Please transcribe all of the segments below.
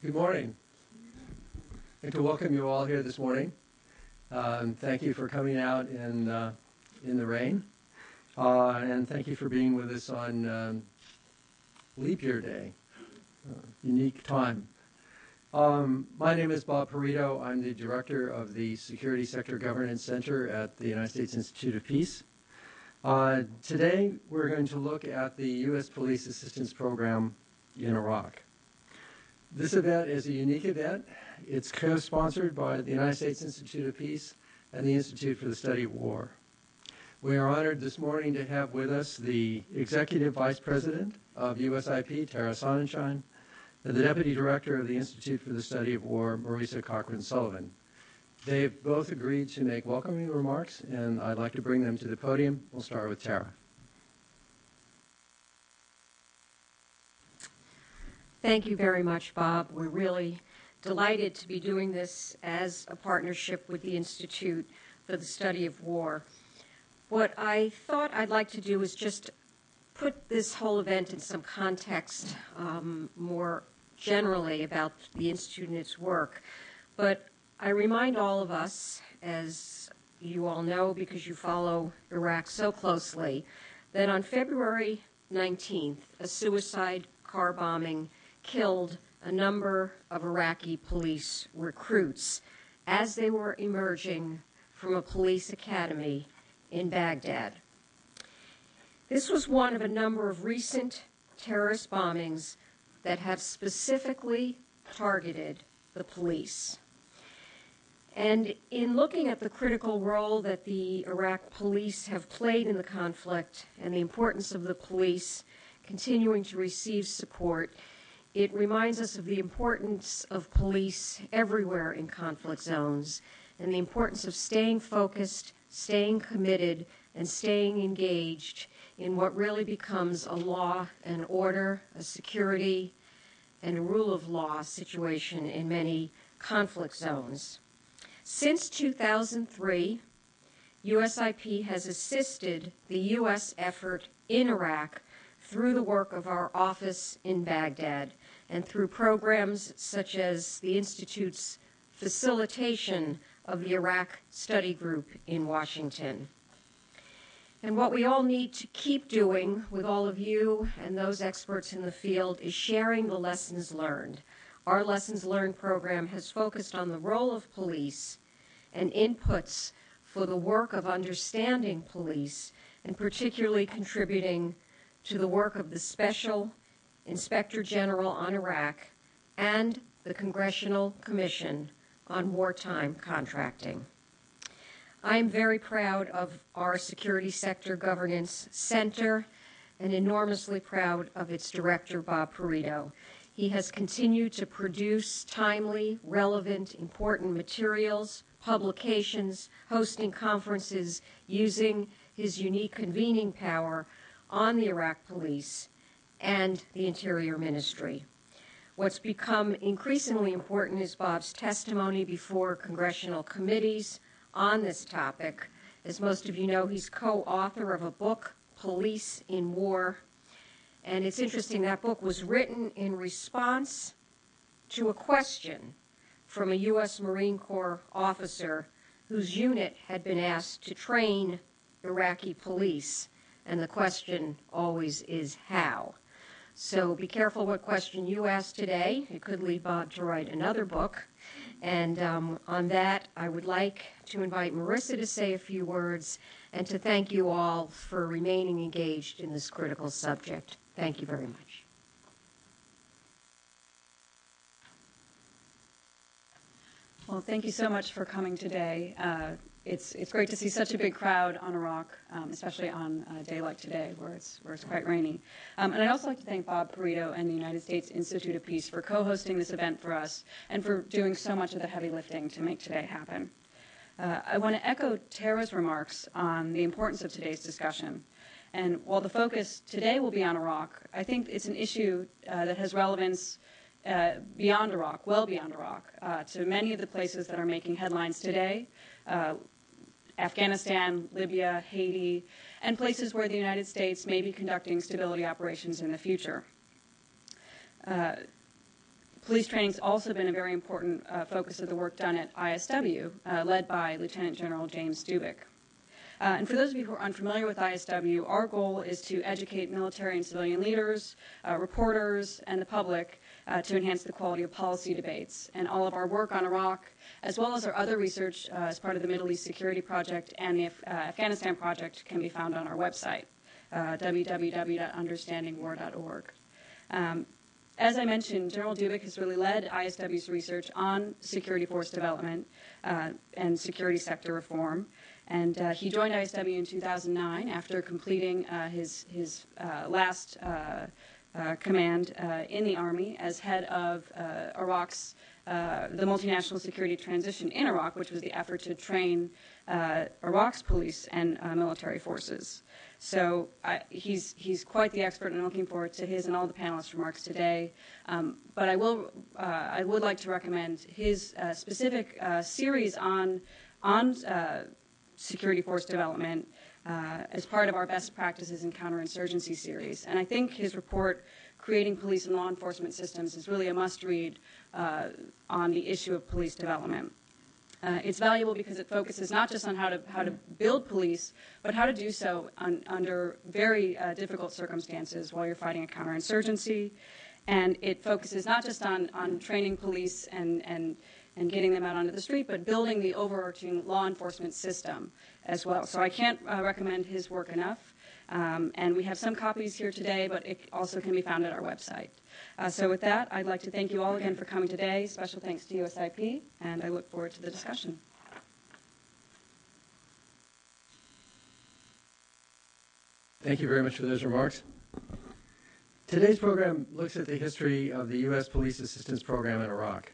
Good morning. I'd like to welcome you all here this morning. Thank you for coming out in the rain. And thank you for being with us on Leap Year Day, unique time. My name is Bob Perito. I'm the director of the Security Sector Governance Center at the United States Institute of Peace. Today, we're going to look at the U.S. Police Assistance Program in Iraq. This event is a unique event. It's co-sponsored by the United States Institute of Peace and the Institute for the Study of War. We are honored this morning to have with us the Executive Vice President of USIP, Tara Sonnenschein, and the Deputy Director of the Institute for the Study of War, Marisa Cochran-Sullivan. They've both agreed to make welcoming remarks, and I'd like to bring them to the podium. We'll start with Tara. Thank you very much, Bob. We're really delighted to be doing this as a partnership with the Institute for the Study of War. What I thought I'd like to do is just put this whole event in some context more generally about the Institute and its work. But I remind all of us, as you all know because you follow Iraq so closely, that on February 19th, a suicide car bombing killed a number of Iraqi police recruits as they were emerging from a police academy in Baghdad. This was one of a number of recent terrorist bombings that have specifically targeted the police. And in looking at the critical role that the Iraq police have played in the conflict and the importance of the police continuing to receive support, it reminds us of the importance of police everywhere in conflict zones and the importance of staying focused, staying committed, and staying engaged in what really becomes a law and order, a security, and a rule of law situation in many conflict zones. Since 2003, USIP has assisted the U.S. effort in Iraq through the work of our office in Baghdad and through programs such as the Institute's facilitation of the Iraq Study Group in Washington. And what we all need to keep doing with all of you and those experts in the field is sharing the lessons learned. Our Lessons Learned program has focused on the role of police and inputs for the work of understanding police, and particularly contributing to the work of the Special Inspector General on Iraq and the Congressional Commission on Wartime Contracting. I am very proud of our Security Sector Governance Center and enormously proud of its director, Bob Perito. He has continued to produce timely, relevant, important materials, publications, hosting conferences, using his unique convening power on the Iraq Police and the Interior Ministry. What's become increasingly important is Bob's testimony before congressional committees on this topic. As most of you know, he's co-author of a book, Police in War. And it's interesting, that book was written in response to a question from a U.S. Marine Corps officer whose unit had been asked to train Iraqi police. And the question always is how. So be careful what question you ask today. It could lead Bob to write another book. And on that, I would like to invite Marisa to say a few words and to thank you all for remaining engaged in this critical subject. Thank you very much. Well, thank you so much for coming today. It's great to see such a big crowd on Iraq, especially on a day like today where it's quite rainy. And I'd also like to thank Bob Perito and the United States Institute of Peace for co-hosting this event for us and for doing so much of the heavy lifting to make today happen. I want to echo Tara's remarks on the importance of today's discussion. And while the focus today will be on Iraq, I think it's an issue that has relevance beyond Iraq, well beyond Iraq, to many of the places that are making headlines today. Afghanistan, Libya, Haiti, and places where the United States may be conducting stability operations in the future. Police training's also been a very important focus of the work done at ISW, led by Lieutenant General James Dubik. And for those of you who are unfamiliar with ISW, our goal is to educate military and civilian leaders, reporters, and the public to enhance the quality of policy debates. And all of our work on Iraq, as well as our other research as part of the Middle East Security Project and the Afghanistan Project, can be found on our website, www.understandingwar.org. As I mentioned, General Dubik has really led ISW's research on security force development and security sector reform. And he joined ISW in 2009 after completing his last command in the Army as head of Iraq's, the multinational security transition in Iraq, which was the effort to train Iraq's police and military forces. So he's quite the expert, and I'm looking forward to his and all the panelists' remarks today. But I would like to recommend his specific series on security force development as part of our best practices in counterinsurgency series. And I think his report, Creating Police and Law Enforcement Systems, is really a must-read on the issue of police development. It's valuable because it focuses not just on how to build police, but how to do so under very difficult circumstances while you're fighting a counterinsurgency. And it focuses not just on training police and getting them out onto the street, but building the overarching law enforcement system as well. So I can't recommend his work enough. And we have some copies here today, but it also can be found at our website. So with that, I'd like to thank you all again for coming today. Special thanks to USIP, and I look forward to the discussion. Thank you very much for those remarks. Today's program looks at the history of the U.S. Police Assistance Program in Iraq.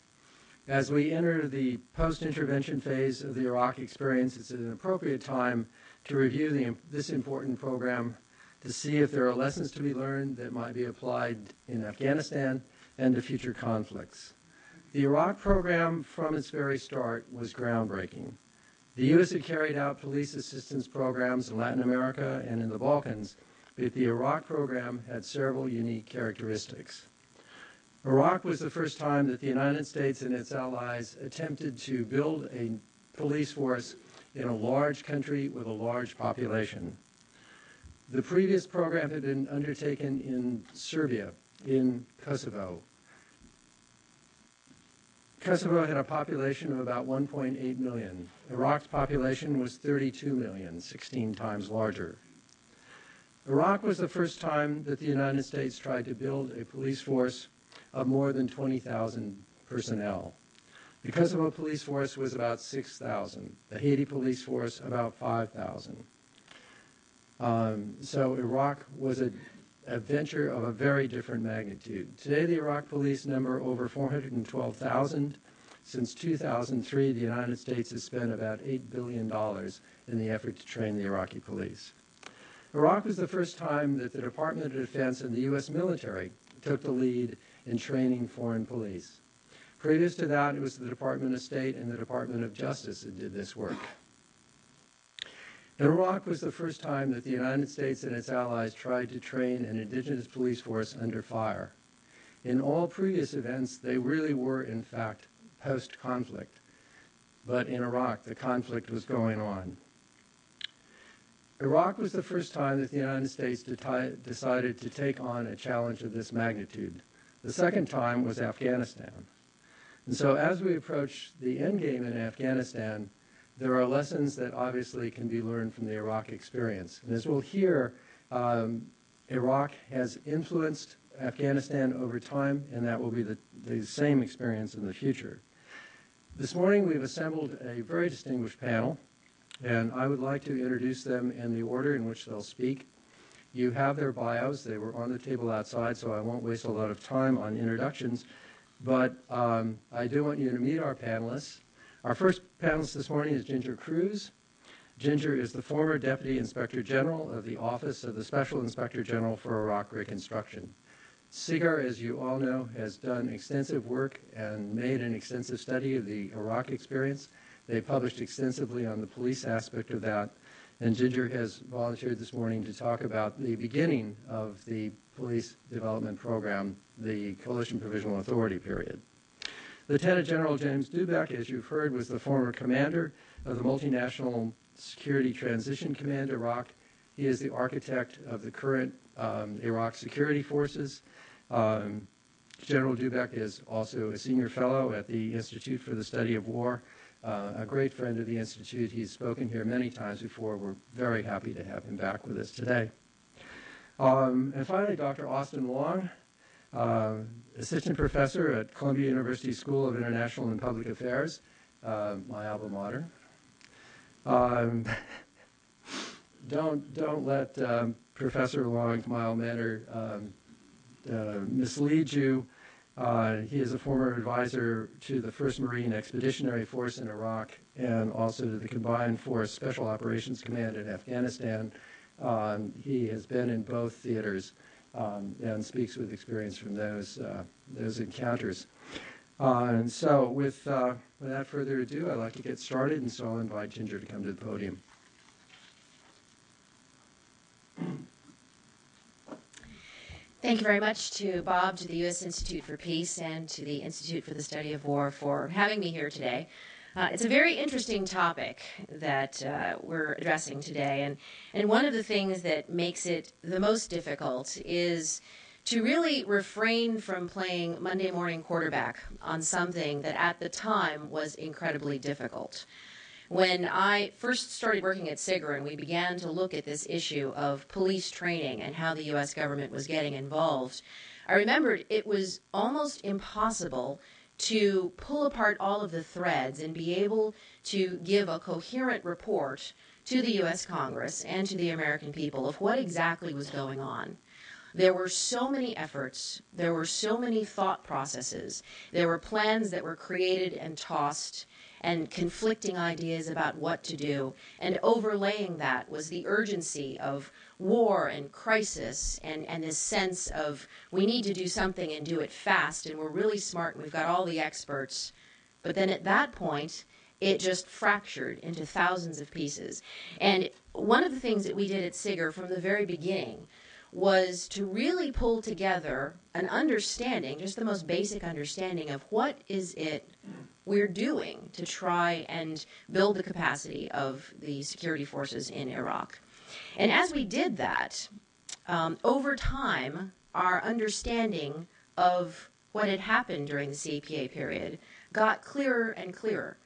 As we enter the post-intervention phase of the Iraq experience, it's an appropriate time to review this important program to see if there are lessons to be learned that might be applied in Afghanistan and to future conflicts. The Iraq program, from its very start, was groundbreaking. The U.S. had carried out police assistance programs in Latin America and in the Balkans, but the Iraq program had several unique characteristics. Iraq was the first time that the United States and its allies attempted to build a police force in a large country with a large population. The previous program had been undertaken in Serbia, in Kosovo. Kosovo had a population of about 1.8 million. Iraq's population was 32 million, 16 times larger. Iraq was the first time that the United States tried to build a police force of more than 20,000 personnel. The Kosovo police force was about 6,000. The Haiti police force about 5,000. So Iraq was a venture of a very different magnitude. Today, the Iraq police number over 412,000. Since 2003, the United States has spent about $8 billion in the effort to train the Iraqi police. Iraq was the first time that the Department of Defense and the U.S. military took the lead in training foreign police. Previous to that, it was the Department of State and the Department of Justice that did this work. Iraq was the first time that the United States and its allies tried to train an indigenous police force under fire. In all previous events, they really were, in fact, post-conflict. But in Iraq, the conflict was going on. Iraq was the first time that the United States decided to take on a challenge of this magnitude. The second time was Afghanistan. And so as we approach the end game in Afghanistan, there are lessons that obviously can be learned from the Iraq experience. And as we'll hear, Iraq has influenced Afghanistan over time, and that will be the same experience in the future. This morning we've assembled a very distinguished panel, and I would like to introduce them in the order in which they'll speak. You have their bios. They were on the table outside, so I won't waste a lot of time on introductions. But I do want you to meet our panelists. Our first panelist this morning is Ginger Cruz. Ginger is the former Deputy Inspector General of the Office of the Special Inspector General for Iraq Reconstruction. SIGAR, as you all know, has done extensive work and made an extensive study of the Iraq experience. They published extensively on the police aspect of that. And Ginger has volunteered this morning to talk about the beginning of the police development program, the Coalition Provisional Authority period. Lieutenant General James Dubeck, as you've heard, was the former commander of the Multinational Security Transition Command, Iraq. He is the architect of the current Iraq security forces. General Dubeck is also a senior fellow at the Institute for the Study of War, a great friend of the Institute. He's spoken here many times before. We're very happy to have him back with us today. And finally, Dr. Austin Long, assistant professor at Columbia University School of International and Public Affairs, my alma mater. Don't let Professor Long's mild manner mislead you. He is a former advisor to the 1st Marine Expeditionary Force in Iraq and also to the Combined Force Special Operations Command in Afghanistan. He has been in both theaters and speaks with experience from those encounters. And so without further ado, I'd like to get started, and so I'll invite Ginger to come to the podium. Thank you very much to Bob, to the U.S. Institute for Peace, and to the Institute for the Study of War for having me here today. It's a very interesting topic that we're addressing today, and one of the things that makes it the most difficult is to really refrain from playing Monday morning quarterback on something that at the time was incredibly difficult. When I first started working at SIGR and we began to look at this issue of police training and how the U.S. government was getting involved, I remembered it was almost impossible to pull apart all of the threads and be able to give a coherent report to the U.S. Congress and to the American people of what exactly was going on. There were so many efforts, there were so many thought processes, there were plans that were created and tossed, and conflicting ideas about what to do, and overlaying that was the urgency of war and crisis and this sense of we need to do something and do it fast, and we're really smart and we've got all the experts. But then at that point, it just fractured into thousands of pieces. And one of the things that we did at SIGR from the very beginning was to really pull together an understanding, just the most basic understanding of what is it we're doing to try and build the capacity of the security forces in Iraq. And as we did that, over time, our understanding of what had happened during the CPA period got clearer and clearer.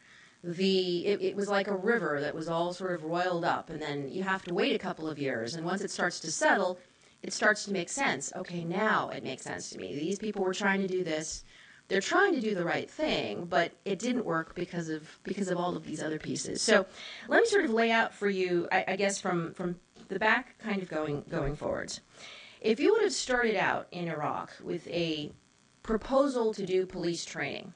It was like a river that was all sort of roiled up, and then you have to wait a couple of years, and once it starts to settle, it starts to make sense. Okay, now it makes sense to me. These people were trying to do this. They're trying to do the right thing, but it didn't work because of all of these other pieces. So let me sort of lay out for you, I guess, from the back, kind of going forwards. If you would have started out in Iraq with a proposal to do police training,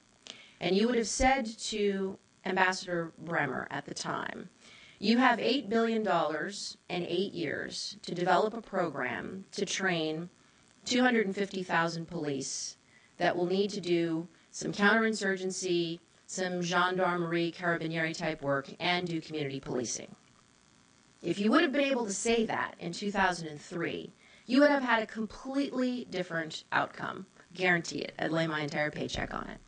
and you would have said to Ambassador Bremer at the time, you have $8 billion and 8 years to develop a program to train 250,000 police that will need to do some counterinsurgency, some gendarmerie, carabinieri type work, and do community policing. If you would have been able to say that in 2003, you would have had a completely different outcome. Guarantee it. I'd lay my entire paycheck on it.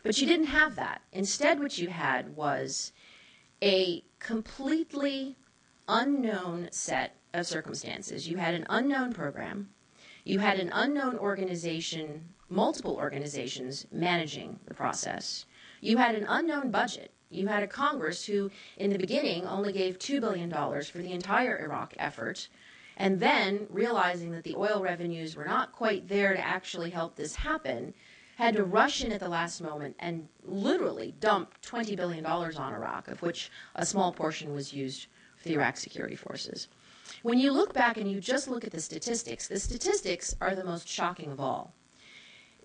But you didn't have that. Instead, what you had was a completely unknown set of circumstances. You had an unknown program. You had an unknown organization, multiple organizations managing the process. You had an unknown budget. You had a Congress who, in the beginning, only gave $2 billion for the entire Iraq effort, and then, realizing that the oil revenues were not quite there to actually help this happen, had to rush in at the last moment and literally dump $20 billion on Iraq, of which a small portion was used for the Iraq security forces. When you look back and you just look at the statistics are the most shocking of all.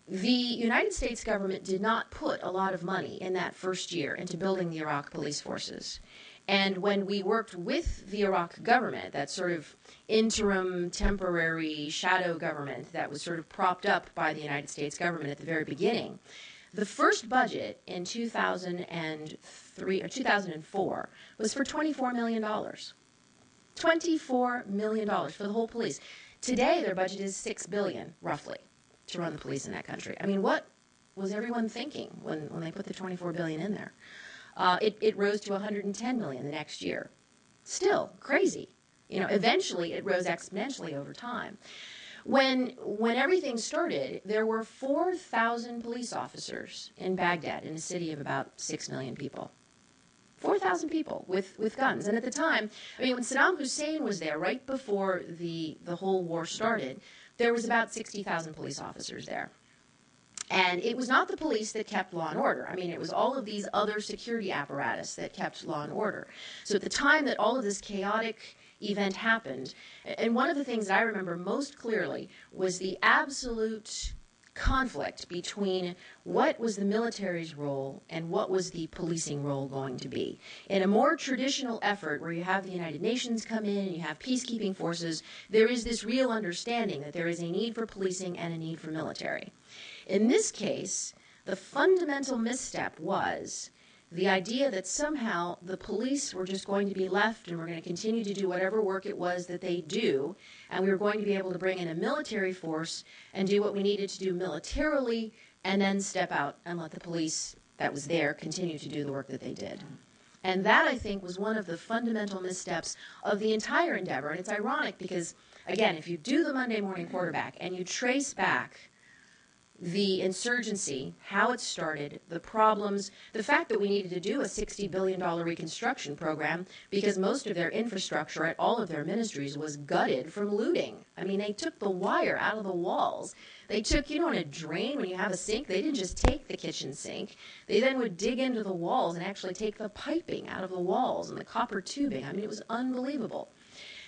The United States government did not put a lot of money in that first year into building the Iraq police forces. And when we worked with the Iraq government, that sort of interim, temporary shadow government that was sort of propped up by the United States government at the very beginning, the first budget in 2003 or 2004 was for $24 million. $24 million for the whole police. Today, their budget is $6 billion, roughly, to run the police in that country. I mean, what was everyone thinking when they put the $24 billion in there? It rose to $110 million the next year. Still crazy. Eventually it rose exponentially over time. When everything started, there were 4,000 police officers in Baghdad, in a city of about 6 million people. 4,000 people with guns. And at the time, when Saddam Hussein was there, right before the whole war started, there was about 60,000 police officers there. And it was not the police that kept law and order. It was all of these other security apparatus that kept law and order. So at the time that all of this chaotic event happened, and one of the things that I remember most clearly was the absolute conflict between what was the military's role and what was the policing role going to be. In a more traditional effort where you have the United Nations come in and you have peacekeeping forces, there is this real understanding that there is a need for policing and a need for military. In this case, the fundamental misstep was the idea that somehow the police were just going to be left and were going to continue to do whatever work it was that they do, and we were going to be able to bring in a military force and do what we needed to do militarily, and then step out and let the police that was there continue to do the work that they did. And that, I think, was one of the fundamental missteps of the entire endeavor. And it's ironic because, again, if you do the Monday morning quarterback and you trace back the insurgency, how it started, the problems, the fact that we needed to do a $60 billion reconstruction program because most of their infrastructure at all of their ministries was gutted from looting. They took the wire out of the walls. They took, in a drain when you have a sink, they didn't just take the kitchen sink. They then would dig into the walls and actually take the piping out of the walls and the copper tubing. It was unbelievable.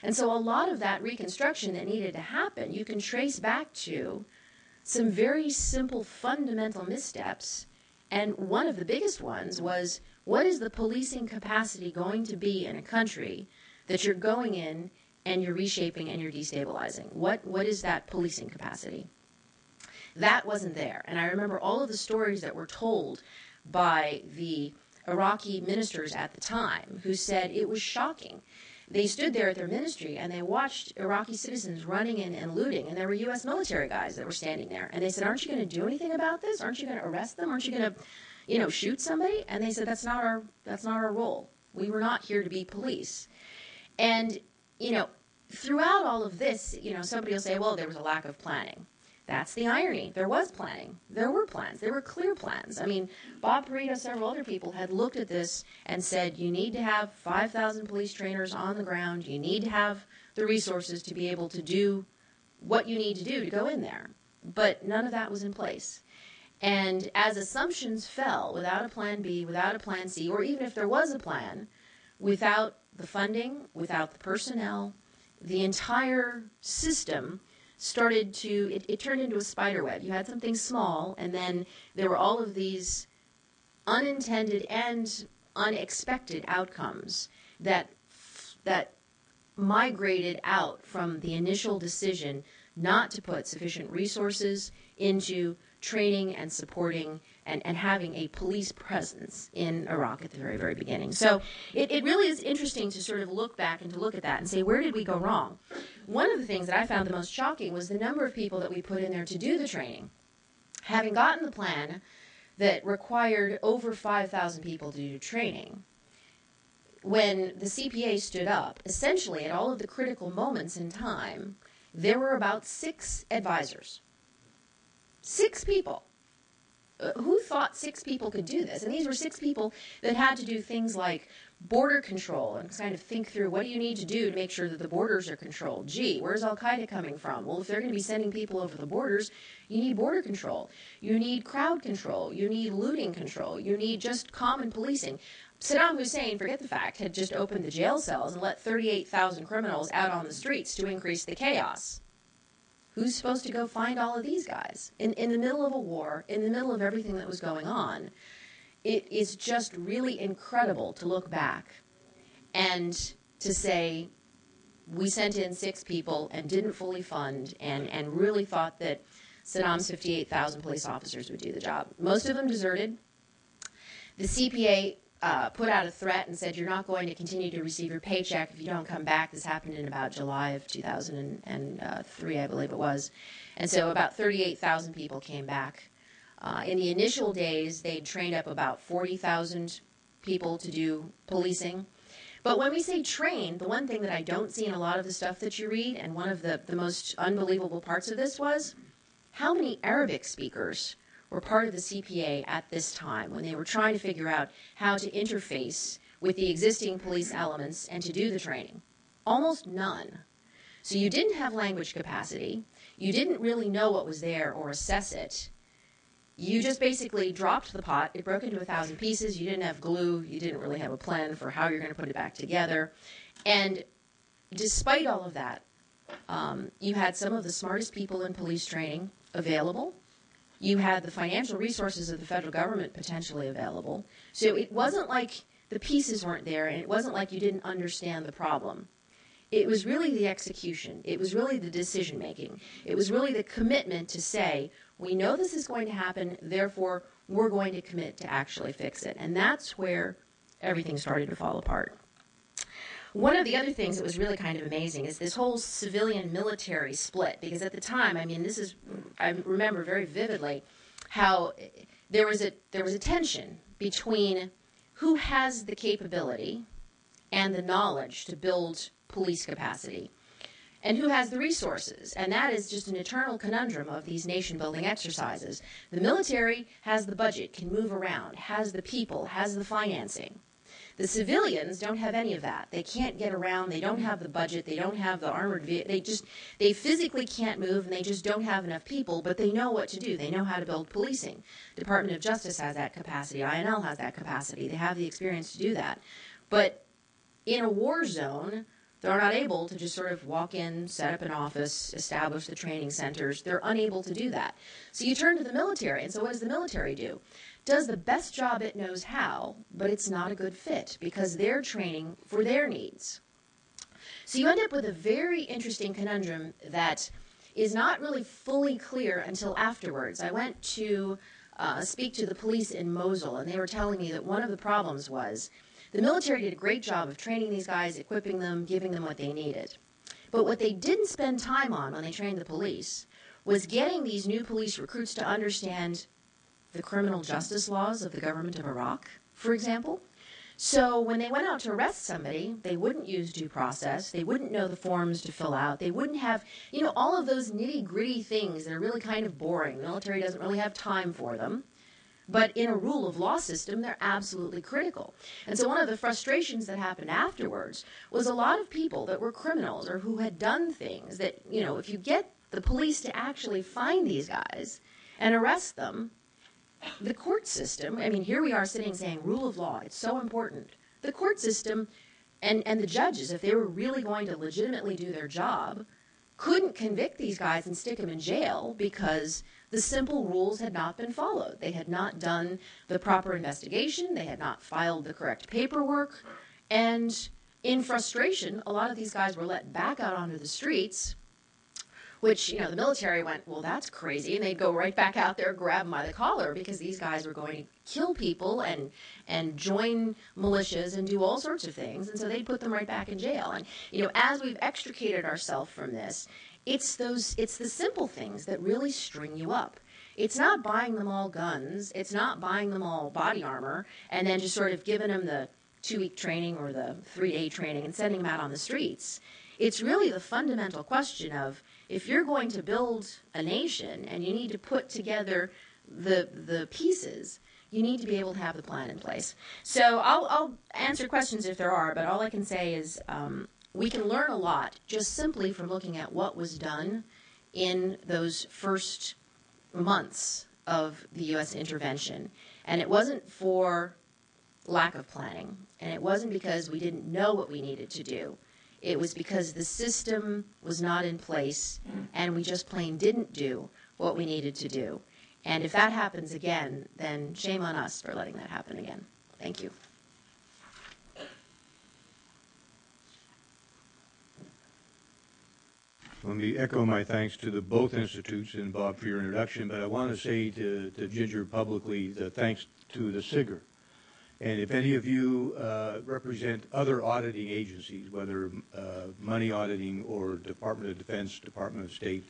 And so a lot of that reconstruction that needed to happen, you can trace back to some very simple fundamental missteps, and one of the biggest ones was, what is the policing capacity going to be in a country that you're going in and you're reshaping and you're destabilizing? What is that policing capacity? That wasn't there. And I remember all of the stories that were told by the Iraqi ministers at the time who said it was shocking. They stood there at their ministry and they watched Iraqi citizens running in and looting, and there were U.S. military guys that were standing there. And they said, aren't you going to do anything about this? Aren't you going to arrest them? Aren't you going to, shoot somebody? And they said, that's not our role. We were not here to be police. And, throughout all of this, somebody will say, well, there was a lack of planning. That's the irony. There was planning. There were plans. There were clear plans. Bob Perito, several other people had looked at this and said, you need to have 5,000 police trainers on the ground. You need to have the resources to be able to do what you need to do to go in there. But none of that was in place. And as assumptions fell, without a plan B, without a plan C, or even if there was a plan, without the funding, without the personnel, the entire system started to, it turned into a spider web. You had something small, and then there were all of these unintended and unexpected outcomes that migrated out from the initial decision not to put sufficient resources into training and supporting and having a police presence in Iraq at the very, very beginning. So it really is interesting to sort of look back and to look at that and say, where did we go wrong? One of the things that I found the most shocking was the number of people that we put in there to do the training. Having gotten the plan that required over 5,000 people to do training, when the CPA stood up, essentially at all of the critical moments in time, there were about 6 advisors. 6 people. Who thought 6 people could do this? And these were 6 people that had to do things like border control and kind of think through, what do you need to do to make sure that the borders are controlled? Gee, where's Al-Qaeda coming from? Well, if they're going to be sending people over the borders, you need border control. You need crowd control. You need looting control. You need just common policing. Saddam Hussein, forget the fact, had just opened the jail cells and let 38,000 criminals out on the streets to increase the chaos. Who's supposed to go find all of these guys? In the middle of a war, in the middle of everything that was going on, it is just really incredible to look back and to say, we sent in 6 people and didn't fully fund and really thought that Saddam's 58,000 police officers would do the job. Most of them deserted. The CPA put out a threat and said, you're not going to continue to receive your paycheck if you don't come back. This happened in about July of 2003, I believe it was. And so about 38,000 people came back. In the initial days, they'd trained up about 40,000 people to do policing. But when we say trained, the one thing that I don't see in a lot of the stuff that you read, and one of the most unbelievable parts of this was, how many Arabic speakers were part of the CPA at this time when they were trying to figure out how to interface with the existing police elements and to do the training? Almost none. So you didn't have language capacity. You didn't really know what was there or assess it. You just basically dropped the pot. It broke into 1,000 pieces. You didn't have glue. You didn't really have a plan for how you're going to put it back together. And despite all of that, you had some of the smartest people in police training available. You had the financial resources of the federal government potentially available. So it wasn't like the pieces weren't there, and it wasn't like you didn't understand the problem. It was really the execution. It was really the decision-making. It was really the commitment to say, we know this is going to happen, therefore we're going to commit to actually fix it. And that's where everything started to fall apart. One of the other things that was really kind of amazing is this whole civilian-military split, because at the time, I mean, I remember very vividly how there was a tension between who has the capability and the knowledge to build police capacity, and who has the resources. And that is just an eternal conundrum of these nation-building exercises. The military has the budget, can move around, has the people, has the financing. The civilians don't have any of that. They can't get around, they don't have the budget, they don't have the armored vehicle, they physically can't move, and they just don't have enough people, but they know what to do. They know how to build policing. Department of Justice has that capacity, INL has that capacity, they have the experience to do that. But in a war zone, they're not able to just sort of walk in, set up an office, establish the training centers. They're unable to do that. So you turn to the military, and so what does the military do? Does the best job it knows how, but it's not a good fit because they're training for their needs. So you end up with a very interesting conundrum that is not really fully clear until afterwards. I went to speak to the police in Mosul, and they were telling me that one of the problems was the military did a great job of training these guys, equipping them, giving them what they needed. But what they didn't spend time on when they trained the police was getting these new police recruits to understand the criminal justice laws of the government of Iraq, for example. So when they went out to arrest somebody, they wouldn't use due process, they wouldn't know the forms to fill out, they wouldn't have, all of those nitty-gritty things that are really kind of boring. The military doesn't really have time for them. But in a rule of law system, they're absolutely critical. And so one of the frustrations that happened afterwards was a lot of people that were criminals or who had done things that, if you get the police to actually find these guys and arrest them, the court system, here we are sitting saying rule of law, it's so important. The court system and the judges, if they were really going to legitimately do their job, couldn't convict these guys and stick them in jail because the simple rules had not been followed. They had not done the proper investigation. They had not filed the correct paperwork. And in frustration, a lot of these guys were let back out onto the streets, which, the military went, well, that's crazy. And they'd go right back out there, grab them by the collar because these guys were going to kill people and join militias and do all sorts of things. And so they'd put them right back in jail. And, as we've extricated ourselves from this, it's the simple things that really string you up. It's not buying them all guns. It's not buying them all body armor and then just sort of giving them the 2-week training or the 3-day training and sending them out on the streets. It's really the fundamental question of if you're going to build a nation and you need to put together the pieces, you need to be able to have the plan in place. So I'll answer questions if there are, but all I can say is we can learn a lot just simply from looking at what was done in those first months of the U.S. intervention. And it wasn't for lack of planning, and it wasn't because we didn't know what we needed to do. It was because the system was not in place, and we just plain didn't do what we needed to do. And if that happens again, then shame on us for letting that happen again. Thank you. Let me echo my thanks to both institutes and Bob for your introduction, but I want to say to Ginger publicly the thanks to the SIGR. And if any of you represent other auditing agencies, whether money auditing or Department of Defense, Department of State,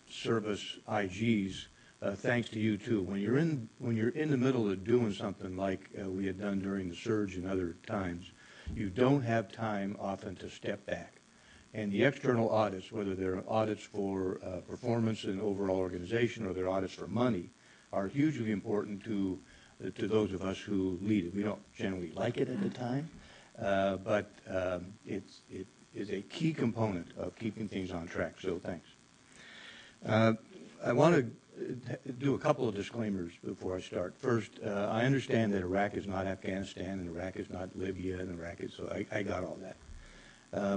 service IGs, thanks to you too. When you're in the middle of doing something like we had done during the surge and other times, you don't have time often to step back. And the external audits, whether they're audits for performance and overall organization or they're audits for money, are hugely important to those of us who lead it. We don't generally like it at the time, but it is a key component of keeping things on track. So thanks. I want to do a couple of disclaimers before I start. First, I understand that Iraq is not Afghanistan and Iraq is not Libya and Iraq is, so I got all that.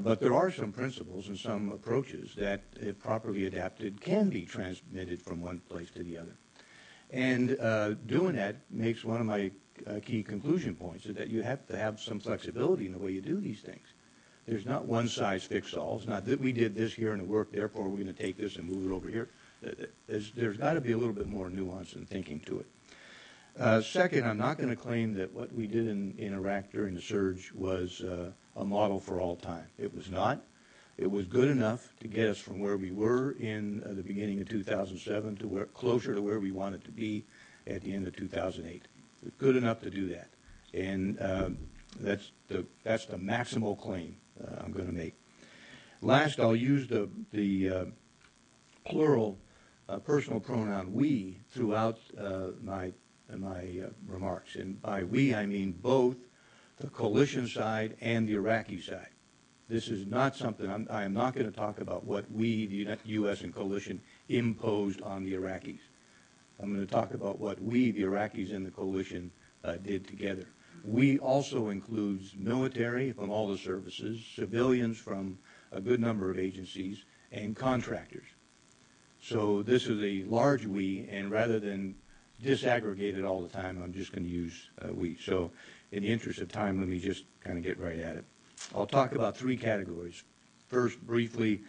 But there are some principles and some approaches that, if properly adapted, can be transmitted from one place to the other. And doing that makes one of my key conclusion points is that you have to have some flexibility in the way you do these things. There's not one size fits all. It's not that we did this here and it worked, therefore we're going to take this and move it over here. There's got to be a little bit more nuance and thinking to it. Second, I'm not going to claim that what we did in Iraq during the surge was a model for all time. It was not. It was good enough to get us from where we were in the beginning of 2007 to closer to where we wanted to be at the end of 2008. It was good enough to do that. And that's the maximal claim I'm going to make. Last, I'll use the plural personal pronoun we throughout my remarks. And by we, I mean both the coalition side and the Iraqi side. This is not something, I am not going to talk about what we, the U.S. and coalition, imposed on the Iraqis. I'm going to talk about what we, the Iraqis and the coalition, did together. We also includes military from all the services, civilians from a good number of agencies, and contractors. So this is a large we, and rather than disaggregate it all the time, I'm just going to use we. So in the interest of time, let me just kind of get right at it. I'll talk about three categories. First, briefly,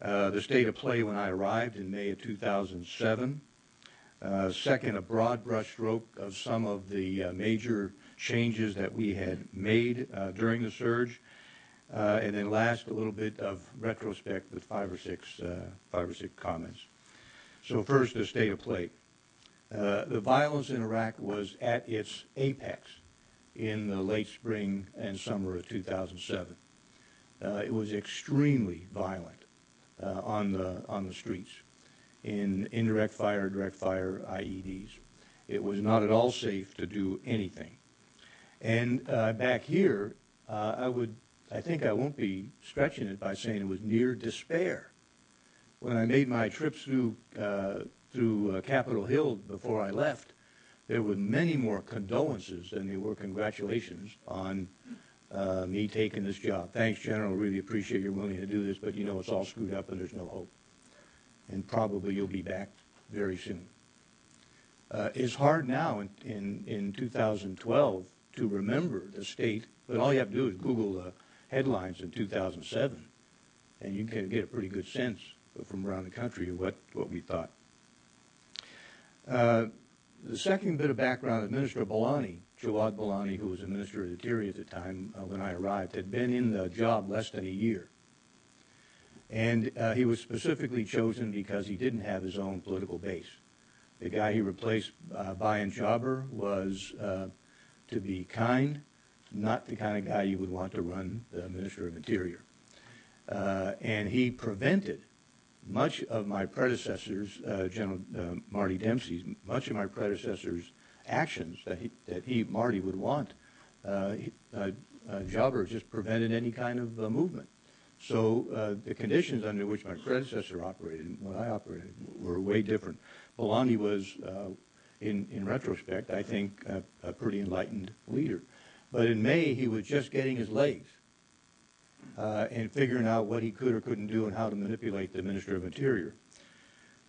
the state of play when I arrived in May of 2007. Second, a broad brushstroke of some of the major changes that we had made during the surge. And then last, a little bit of retrospect with five or six comments. So first, the state of play. The violence in Iraq was at its apex in the late spring and summer of 2007. It was extremely violent on the streets in indirect fire, direct fire, IEDs. It was not at all safe to do anything. And back here, I think I won't be stretching it by saying it was near despair. When I made my trips through Capitol Hill before I left, there were many more condolences than there were congratulations on me taking this job. Thanks, General. Really appreciate your willing to do this, but you know it's all screwed up and there's no hope. And probably you'll be back very soon. It's hard now in 2012 to remember the state, but all you have to do is Google the headlines in 2007, and you can get a pretty good sense from around the country of what we thought. The second bit of background is Minister Bolani, Jawad Bolani, who was a Minister of the Interior at the time when I arrived, had been in the job less than a year. And he was specifically chosen because he didn't have his own political base. The guy he replaced, Bayan Jabr, was to be kind, not the kind of guy you would want to run the Minister of Interior. And he prevented much of my predecessors, General Marty Dempsey's, much of my predecessors' actions that Marty would want. Jabr just prevented any kind of movement. So the conditions under which my predecessor operated and what I operated were way different. Bolani was, in retrospect, I think, a pretty enlightened leader. But in May, he was just getting his legs and figuring out what he could or couldn't do and how to manipulate the Minister of Interior.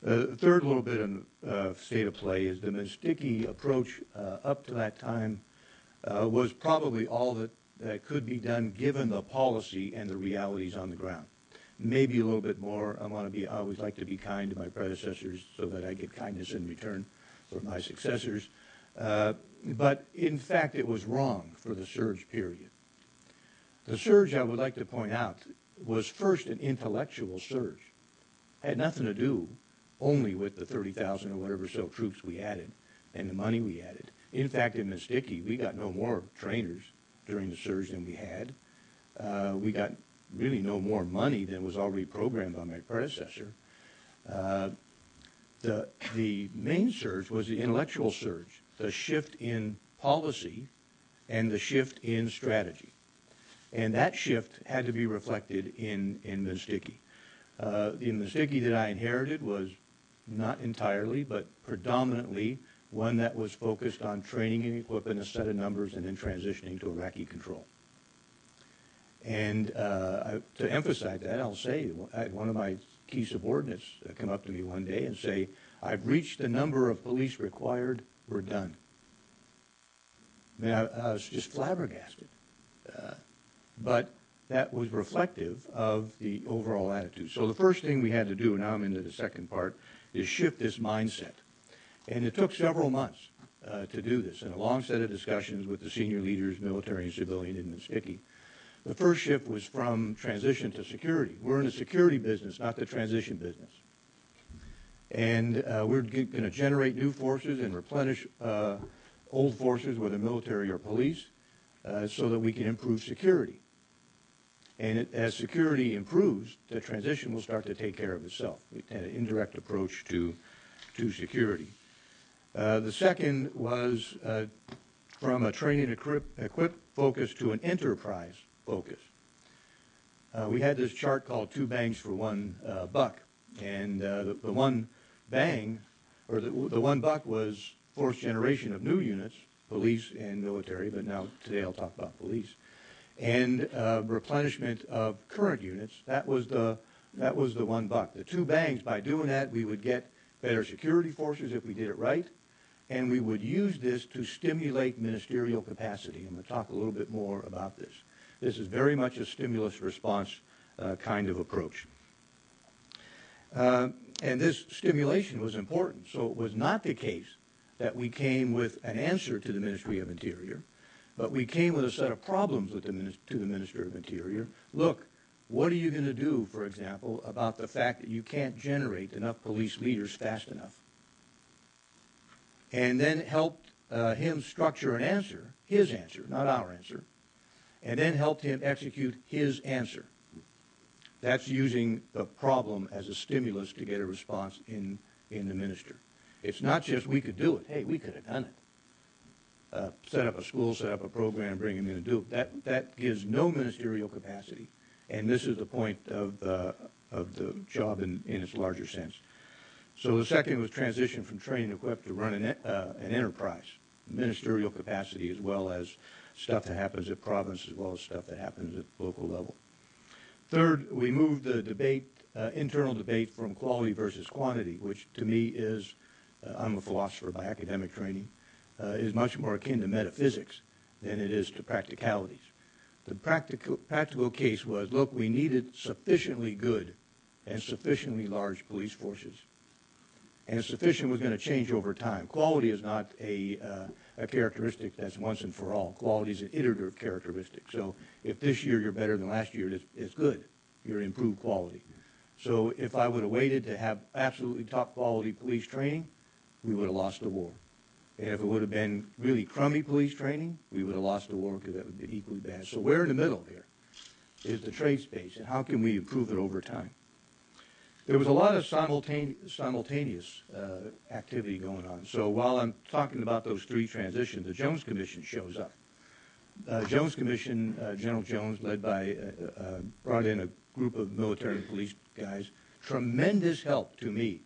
The third little bit of state of play is the Mistiki approach up to that time was probably all that could be done given the policy and the realities on the ground. Maybe a little bit more. I always like to be kind to my predecessors so that I get kindness in return for my successors. But in fact, it was wrong for the surge period. The surge, I would like to point out, was first an intellectual surge. It had nothing to do only with the 30,000 or whatever so troops we added and the money we added. In fact, in Mesquite, we got no more trainers during the surge than we had. We got really no more money than was already programmed by my predecessor. The main surge was the intellectual surge, the shift in policy and the shift in strategy. And that shift had to be reflected in Mesquite. The Mesquite that I inherited was not entirely, but predominantly one that was focused on training and equipping a set of numbers and then transitioning to Iraqi control. And to emphasize that, I'll say one of my key subordinates come up to me one day and say, "I've reached the number of police required, we're done." I mean, I was just flabbergasted. But that was reflective of the overall attitude. So the first thing we had to do, now I'm into the second part, is shift this mindset. And it took several months to do this, and a long set of discussions with the senior leaders, military and civilian in Mesquite. The first shift was from transition to security. We're in the security business, not the transition business. And we're going to generate new forces and replenish old forces, whether military or police, so that we can improve security. And as security improves, the transition will start to take care of itself. We had an indirect approach to security. The second was from a train and equip focus to an enterprise focus. We had this chart called 2 bangs for 1 buck. And the one bang, or the 1 buck was force generation of new units, police and military, but now today I'll talk about police. And replenishment of current units, that was the 1 buck. The 2 bangs, by doing that, we would get better security forces if we did it right, and we would use this to stimulate ministerial capacity. I'm going to talk a little bit more about this. This is very much a stimulus response kind of approach. And this stimulation was important. So it was not the case that we came with an answer to the Ministry of Interior, but we came with a set of problems with to the Minister of Interior. Look, what are you going to do, for example, about the fact that you can't generate enough police leaders fast enough? And then helped him structure an answer, his answer, not our answer, and then helped him execute his answer. That's using the problem as a stimulus to get a response in the minister. It's not just we could do it. Hey, we could have done it. Set up a school, set up a program, bring him in and do it. That gives no ministerial capacity. And this is the point of the job in its larger sense. So the second was transition from train and equip to run an enterprise, ministerial capacity as well as stuff that happens at province as well as stuff that happens at local level. Third, we moved the debate, internal debate from quality versus quantity, which to me is, I'm a philosopher by academic training, is much more akin to metaphysics than it is to practicalities. The practical case was, look, we needed sufficiently good and sufficiently large police forces. And sufficient was going to change over time. Quality is not a characteristic that's once and for all. Quality is an iterative characteristic. So if this year you're better than last year, it's good. You're improved quality. So if I would have waited to have absolutely top quality police training, we would have lost the war. And if it would have been really crummy police training, we would have lost the war because that would be equally bad. So where in the middle here is the trade space, and how can we improve it over time? There was a lot of simultaneous activity going on. So while I'm talking about those 3 transitions, the Jones Commission shows up. Jones Commission, General Jones, led by, brought in a group of military and police guys, tremendous help to me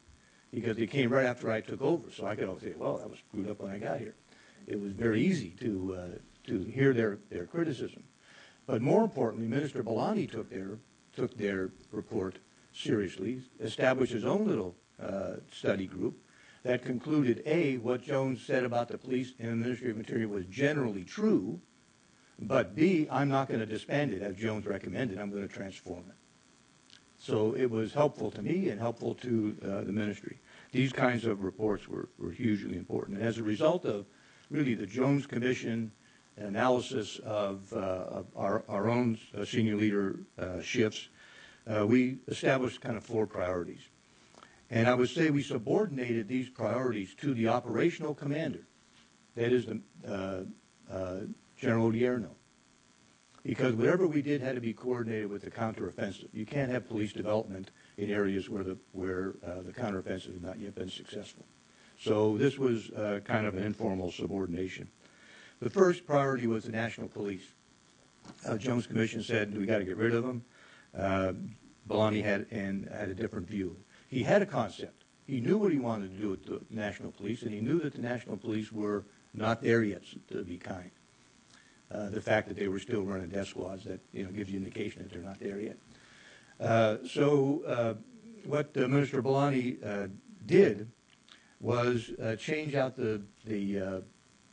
because they came right after I took over. So I could always say, well, that was screwed up when I got here. It was very easy to hear their criticism. But more importantly, Minister Balani took their report seriously, established his own little study group that concluded, A, what Jones said about the police and the Ministry of Interior was generally true, but B, I'm not going to disband it as Jones recommended. I'm going to transform it. So it was helpful to me and helpful to the ministry. These kinds of reports were hugely important. And as a result of really the Jones Commission analysis of our own senior leader shifts, we established kind of 4 priorities. And I would say we subordinated these priorities to the operational commander, that is the General Odierno. Because whatever we did had to be coordinated with the counteroffensive. You can't have police development in areas where the counteroffensive has not yet been successful. So this was kind of an informal subordination. The first priority was the national police. Jones Commission said we got to get rid of them. Bellani had a different view. He had a concept. He knew what he wanted to do with the national police, and he knew that the national police were not there yet, to be kind. The fact that they were still running death squads, that gives you indication that they're not there yet. What Minister Bellani did was change out the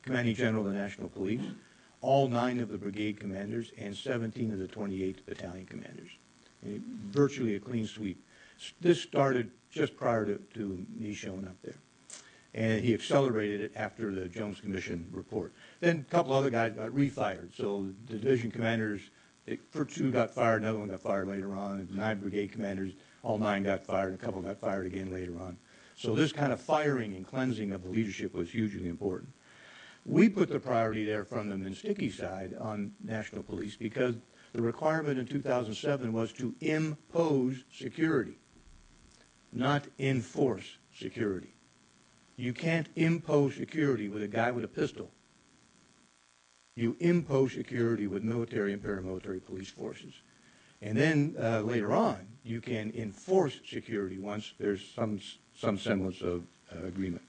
commanding general of the national police, all 9 of the brigade commanders, and 17 of the 28 battalion commanders. Virtually a clean sweep. This started just prior to me showing up there. And he accelerated it after the Jones Commission report. Then a couple other guys got refired. So the division commanders, first 2 got fired, another one got fired later on. And 9 brigade commanders, all 9 got fired, and a couple got fired again later on. So this kind of firing and cleansing of the leadership was hugely important. We put the priority there from the Minsticky side on national police because the requirement in 2007 was to impose security, not enforce security. You can't impose security with a guy with a pistol. You impose security with military and paramilitary police forces. And then later on, you can enforce security once there's some semblance of agreement.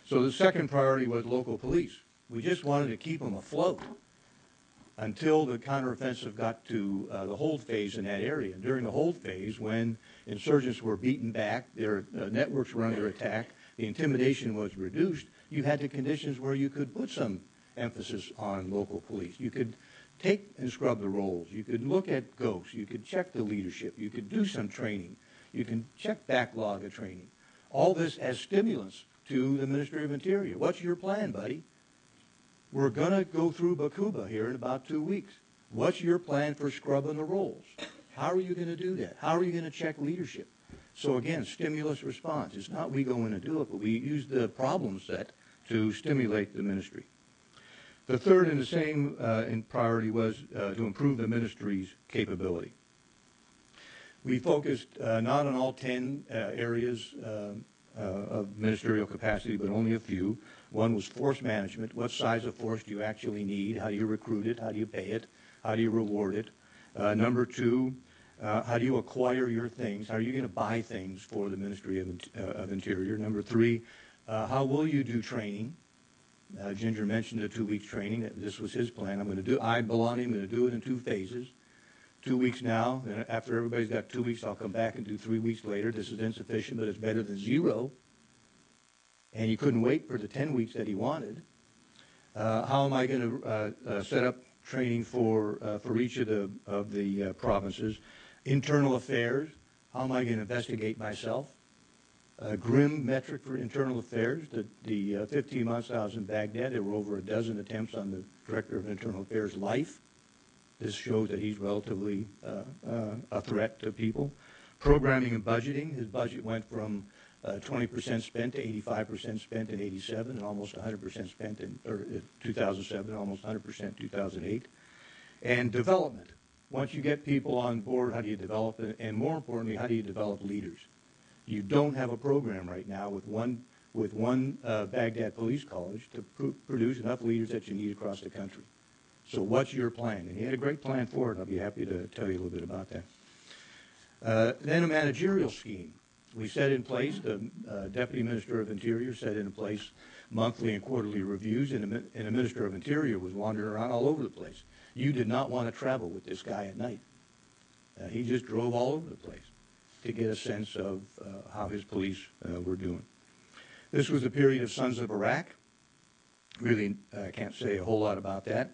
So the second priority was local police. We just wanted to keep them afloat until the counteroffensive got to the hold phase in that area. And during the hold phase, when insurgents were beaten back, their networks were under attack, the intimidation was reduced, you had the conditions where you could put some emphasis on local police. You could take and scrub the rolls. You could look at ghosts. You could check the leadership. You could do some training. You can check backlog of training. All this as stimulus to the Ministry of Interior. What's your plan, buddy? We're going to go through Bakuba here in about 2 weeks. What's your plan for scrubbing the rolls? How are you going to do that? How are you going to check leadership? So again, stimulus response. It's not we go in and do it, but we use the problem set to stimulate the ministry. The third in the same in priority was to improve the ministry's capability. We focused not on all 10 areas of ministerial capacity, but only a few. One was force management. What size of force do you actually need? How do you recruit it? How do you pay it? How do you reward it? Number 2, how do you acquire your things? How are you going to buy things for the Ministry of Interior? Number 3, how will you do training? Ginger mentioned the 2 weeks training. This was his plan. I'm going to do it in 2 phases. 2 weeks now, and after everybody's got 2 weeks, I'll come back and do 3 weeks later. This is insufficient, but it's better than 0. And he couldn't wait for the 10 weeks that he wanted. How am I going to set up training for each of the provinces? Internal affairs. How am I going to investigate myself? A grim metric for internal affairs. The 15 months I was in Baghdad, there were over a dozen attempts on the Director of Internal Affairs' life. This shows that he's relatively a threat to people. Programming and budgeting. His budget went from 20% spent to 85% spent in 87 and almost 100% spent in 2007, almost 100% 2008. And development. Once you get people on board, how do you develop it? And more importantly, how do you develop leaders? You don't have a program right now with one Baghdad Police College to produce enough leaders that you need across the country. So what's your plan? And he had a great plan for it. I'll be happy to tell you a little bit about that. Then a managerial scheme. We set in place, the Deputy Minister of Interior set in place monthly and quarterly reviews, and the Minister of Interior was wandering around all over the place. You did not want to travel with this guy at night. He just drove all over the place to get a sense of how his police were doing. This was the period of Sons of Iraq. Really, I can't say a whole lot about that.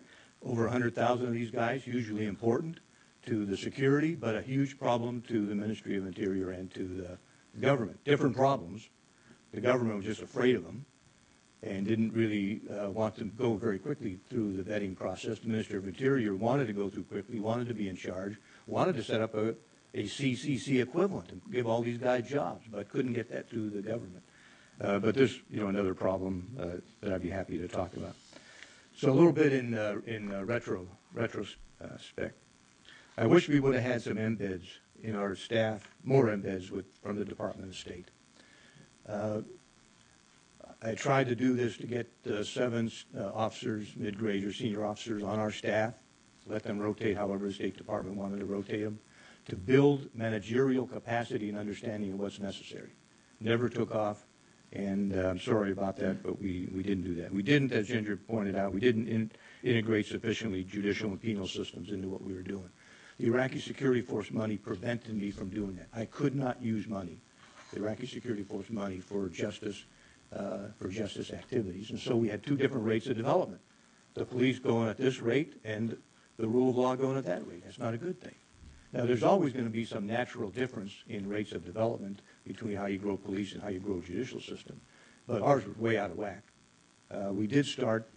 Over 100,000 of these guys, hugely important to the security, but a huge problem to the Ministry of Interior and to the government. Different problems. The government was just afraid of them and didn't really want to go very quickly through the vetting process. The Minister of Interior wanted to go through quickly, wanted to be in charge, wanted to set up a CCC equivalent and give all these guys jobs, but couldn't get that through the government. But there's, another problem that I'd be happy to talk about. So a little bit in retrospect. I wish we would have had some embeds in our staff, more embeds from the Department of State. I tried to do this to get 7 officers, mid-grade or senior officers on our staff, let them rotate however the State Department wanted to rotate them, to build managerial capacity and understanding of what's necessary. Never took off, and I'm sorry about that, but we didn't do that. We didn't, as Ginger pointed out, we didn't integrate sufficiently judicial and penal systems into what we were doing. The Iraqi Security Force money prevented me from doing that. I could not use money, the Iraqi Security Force money, for justice activities. And so we had 2 different rates of development. The police going at this rate and the rule of law going at that rate. That's not a good thing. Now, there's always going to be some natural difference in rates of development between how you grow police and how you grow a judicial system, but ours was way out of whack. We did start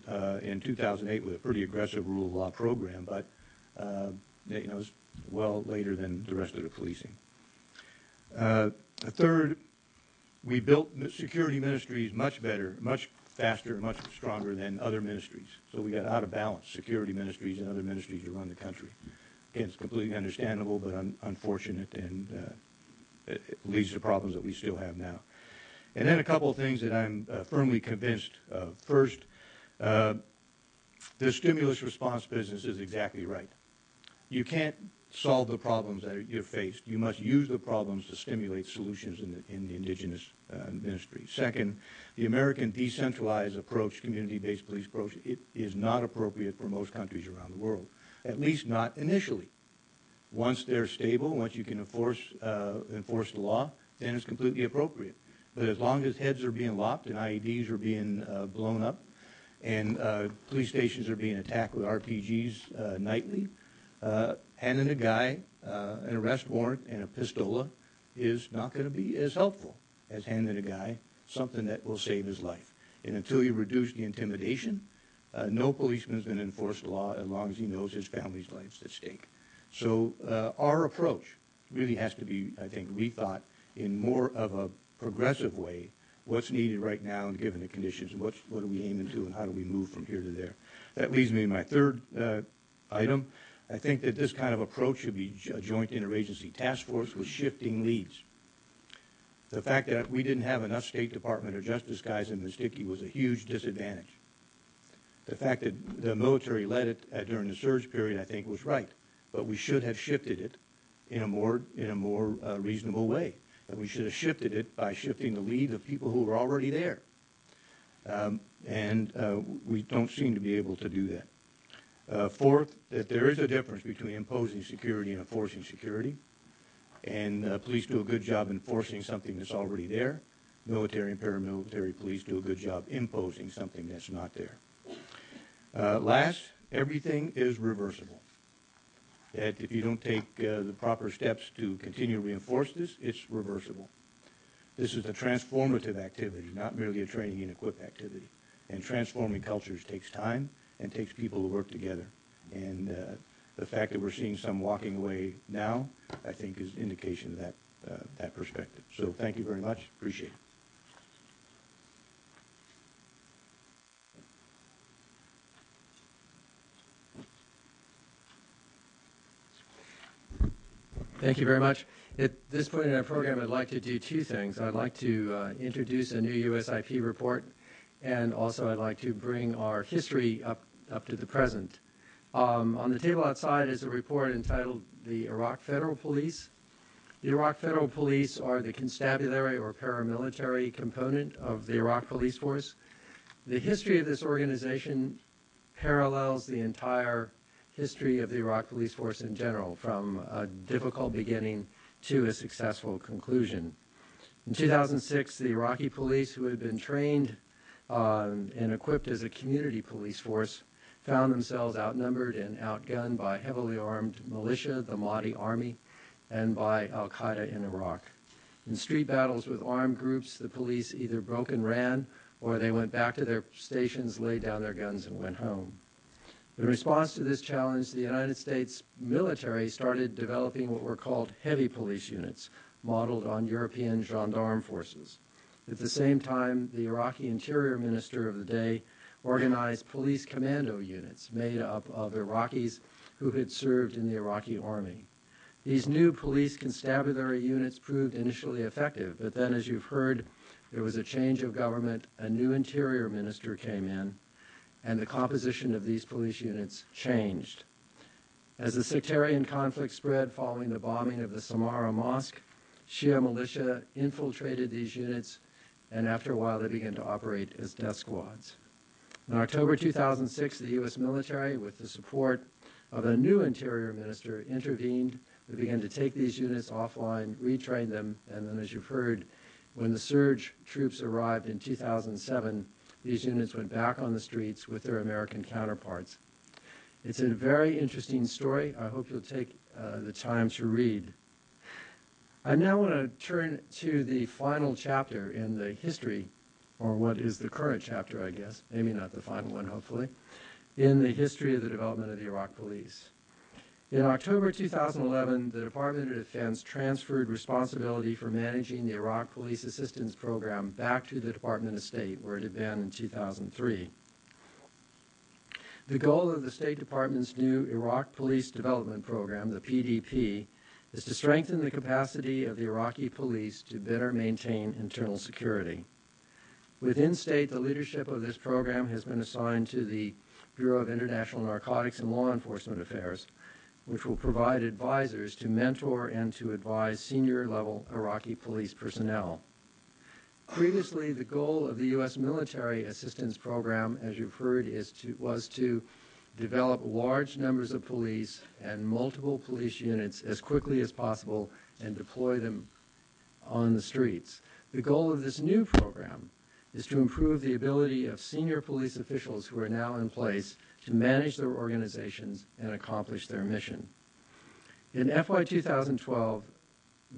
in 2008 with a pretty aggressive rule of law program, but it was well later than the rest of the policing. Third, we built security ministries much better, much faster, much stronger than other ministries. So we got out of balance, security ministries and other ministries to run the country. Again, it's completely understandable, but unfortunate, and it leads to problems that we still have now. And then a couple of things that I'm firmly convinced of. First, the stimulus response business is exactly right. You can't solve the problems that you're faced. You must use the problems to stimulate solutions in the indigenous ministry. Second, the American decentralized approach, community-based police approach, it is not appropriate for most countries around the world, at least not initially. Once they're stable, once you can enforce the law, then it's completely appropriate. But as long as heads are being lopped and IEDs are being blown up and police stations are being attacked with RPGs nightly, handing a guy an arrest warrant and a pistola is not going to be as helpful as handing a guy something that will save his life. And until you reduce the intimidation, no policeman is going to enforce the law as long as he knows his family's life's at stake. So our approach really has to be, I think, rethought in more of a progressive way. What's needed right now, and given the conditions, and what are we aiming to, and how do we move from here to there? That leads me to my third item. I think that this kind of approach should be a joint interagency task force with shifting leads. The fact that we didn't have enough State Department or Justice guys in Mesquite was a huge disadvantage. The fact that the military led it during the surge period, I think, was right, but we should have shifted it in a more reasonable way, and we should have shifted it by shifting the lead of people who were already there, and we don't seem to be able to do that. Fourth, that there is a difference between imposing security and enforcing security, and police do a good job enforcing something that's already there. Military and paramilitary police do a good job imposing something that's not there. Last, everything is reversible. That if you don't take the proper steps to continue to reinforce this, it's reversible. This is a transformative activity, not merely a training and equip activity. And transforming cultures takes time and takes people to work together. And the fact that we're seeing some walking away now, I think, is indication of that perspective. So thank you very much. Appreciate it. Thank you very much. At this point in our program, I'd like to do 2 things. I'd like to introduce a new USIP report, and also I'd like to bring our history up to the present. On the table outside is a report entitled The Iraq Federal Police. The Iraq Federal Police are the constabulary or paramilitary component of the Iraq Police Force. The history of this organization parallels the entire history of the Iraq Police Force in general, from a difficult beginning to a successful conclusion. In 2006, the Iraqi police, who had been trained and equipped as a community police force, found themselves outnumbered and outgunned by heavily armed militia, the Mahdi Army, and by al-Qaeda in Iraq. In street battles with armed groups, the police either broke and ran, or they went back to their stations, laid down their guns, and went home. In response to this challenge, the United States military started developing what were called heavy police units, modeled on European gendarme forces. At the same time, the Iraqi interior minister of the day organized police commando units made up of Iraqis who had served in the Iraqi army. These new police constabulary units proved initially effective, but then, as you've heard, there was a change of government, a new interior minister came in, and the composition of these police units changed. As the sectarian conflict spread following the bombing of the Samarra Mosque, Shia militia infiltrated these units, and after a while they began to operate as death squads. In October 2006, the U.S. military, with the support of a new interior minister, intervened. We began to take these units offline, retrain them, and then, as you've heard, when the surge troops arrived in 2007, these units went back on the streets with their American counterparts. It's a very interesting story. I hope you'll take the time to read. I now want to turn to the final chapter in the history, or what is the current chapter, I guess, maybe not the final one, hopefully, in the history of the development of the Iraq Police. In October 2011, the Department of Defense transferred responsibility for managing the Iraq Police Assistance Program back to the Department of State, where it had been in 2003. The goal of the State Department's new Iraq Police Development Program, the PDP, is to strengthen the capacity of the Iraqi police to better maintain internal security. Within state, the leadership of this program has been assigned to the Bureau of International Narcotics and Law Enforcement Affairs, which will provide advisors to mentor and to advise senior-level Iraqi police personnel. Previously, the goal of the U.S. Military Assistance Program, as you've heard, was to develop large numbers of police and multiple police units as quickly as possible and deploy them on the streets. The goal of this new program is to improve the ability of senior police officials who are now in place to manage their organizations and accomplish their mission. In FY 2012,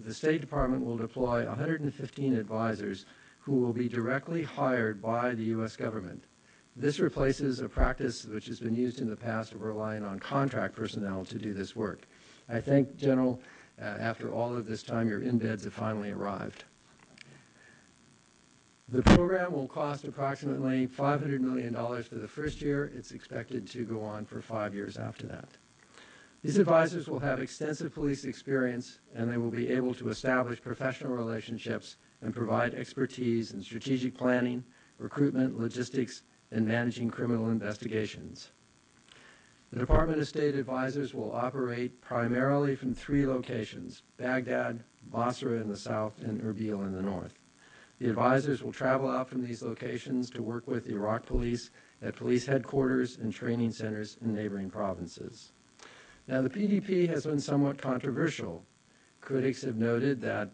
the State Department will deploy 115 advisors who will be directly hired by the U.S. government. This replaces a practice which has been used in the past of relying on contract personnel to do this work. I think, General, after all of this time, your embeds have finally arrived. The program will cost approximately $500 million for the first year. It's expected to go on for 5 years after that. These advisors will have extensive police experience, and they will be able to establish professional relationships and provide expertise in strategic planning, recruitment, logistics, and managing criminal investigations. The Department of State advisors will operate primarily from 3 locations: Baghdad, Basra in the south, and Erbil in the north. The advisors will travel out from these locations to work with the Iraq police at police headquarters and training centers in neighboring provinces. Now, the PDP has been somewhat controversial. Critics have noted that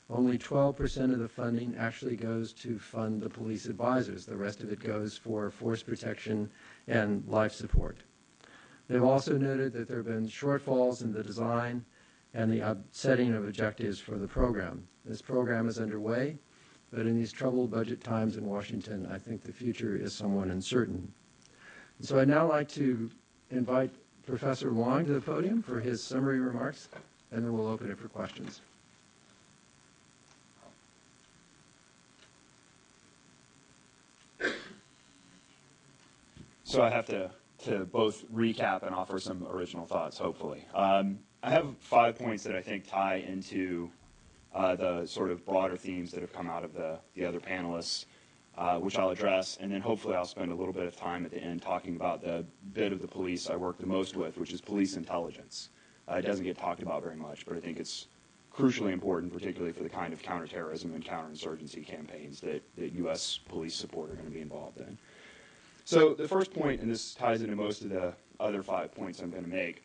only 12% of the funding actually goes to fund the police advisors. The rest of it goes for force protection and life support. They've also noted that there have been shortfalls in the design and the setting of objectives for the program. This program is underway, but in these troubled budget times in Washington, I think the future is somewhat uncertain. And so I'd now like to invite Professor Long to the podium for his summary remarks, and then we'll open it for questions. So I have to both recap and offer some original thoughts, hopefully. I have 5 points that I think tie into the sort of broader themes that have come out of the other panelists, which I'll address, and then hopefully I'll spend a little bit of time at the end talking about the bit of the police I work the most with, which is police intelligence. It doesn't get talked about very much, but I think it's crucially important, particularly for the kind of counterterrorism and counterinsurgency campaigns that U.S. police support are going to be involved in. So the first point, and this ties into most of the other 5 points I'm going to make,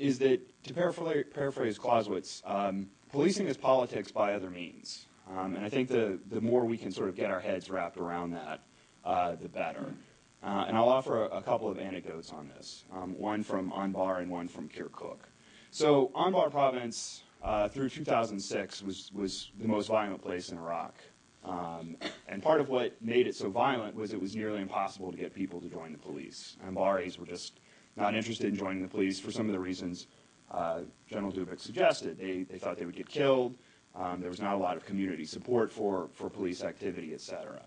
is that, to paraphrase Clausewitz, policing is politics by other means. And I think the more we can sort of get our heads wrapped around that, the better. And I'll offer a couple of anecdotes on this, one from Anbar and one from Kirkuk. So Anbar province, through 2006, was the most violent place in Iraq. And part of what made it so violent was it was nearly impossible to get people to join the police. Anbaris were just not interested in joining the police for some of the reasons General Dubik suggested. They thought they would get killed. There was not a lot of community support for police activity, et cetera.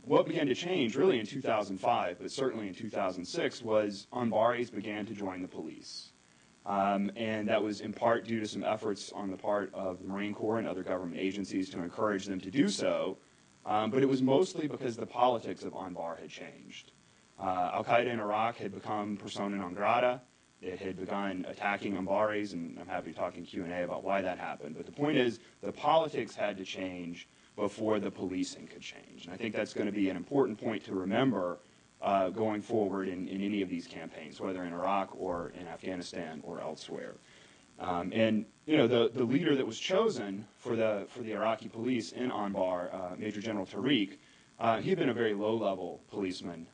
What began to change really in 2005, but certainly in 2006, was Anbaris began to join the police. And that was in part due to some efforts on the part of the Marine Corps and other government agencies to encourage them to do so. But it was mostly because the politics of Anbar had changed. Al-Qaeda in Iraq had become persona non grata. It had begun attacking Anbaris, and I'm happy to talk in Q&A about why that happened. But the point is, the politics had to change before the policing could change. And I think that's going to be an important point to remember going forward in any of these campaigns, whether in Iraq or in Afghanistan or elsewhere. And you know, the leader that was chosen for the Iraqi police in Anbar, Major General Tariq, he had been a very low-level policeman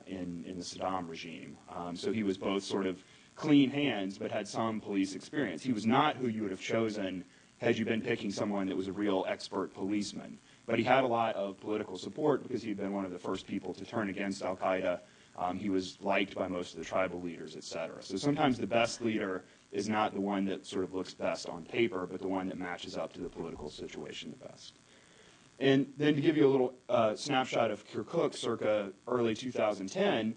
in the Saddam regime. So he was both sort of clean hands, but had some police experience. He was not who you would have chosen had you been picking someone that was a real expert policeman. But he had a lot of political support because he'd been one of the first people to turn against al-Qaeda. He was liked by most of the tribal leaders, et cetera. So sometimes the best leader is not the one that sort of looks best on paper, but the one that matches up to the political situation the best. And then to give you a little snapshot of Kirkuk circa early 2010,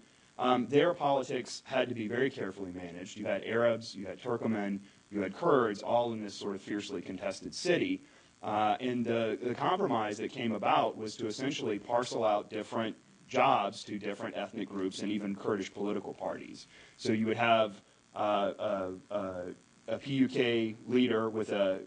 their politics had to be very carefully managed. You had Arabs, you had Turkmen, you had Kurds, all in this sort of fiercely contested city. And the compromise that came about was to essentially parcel out different jobs to different ethnic groups and even Kurdish political parties. So you would have a PUK leader with a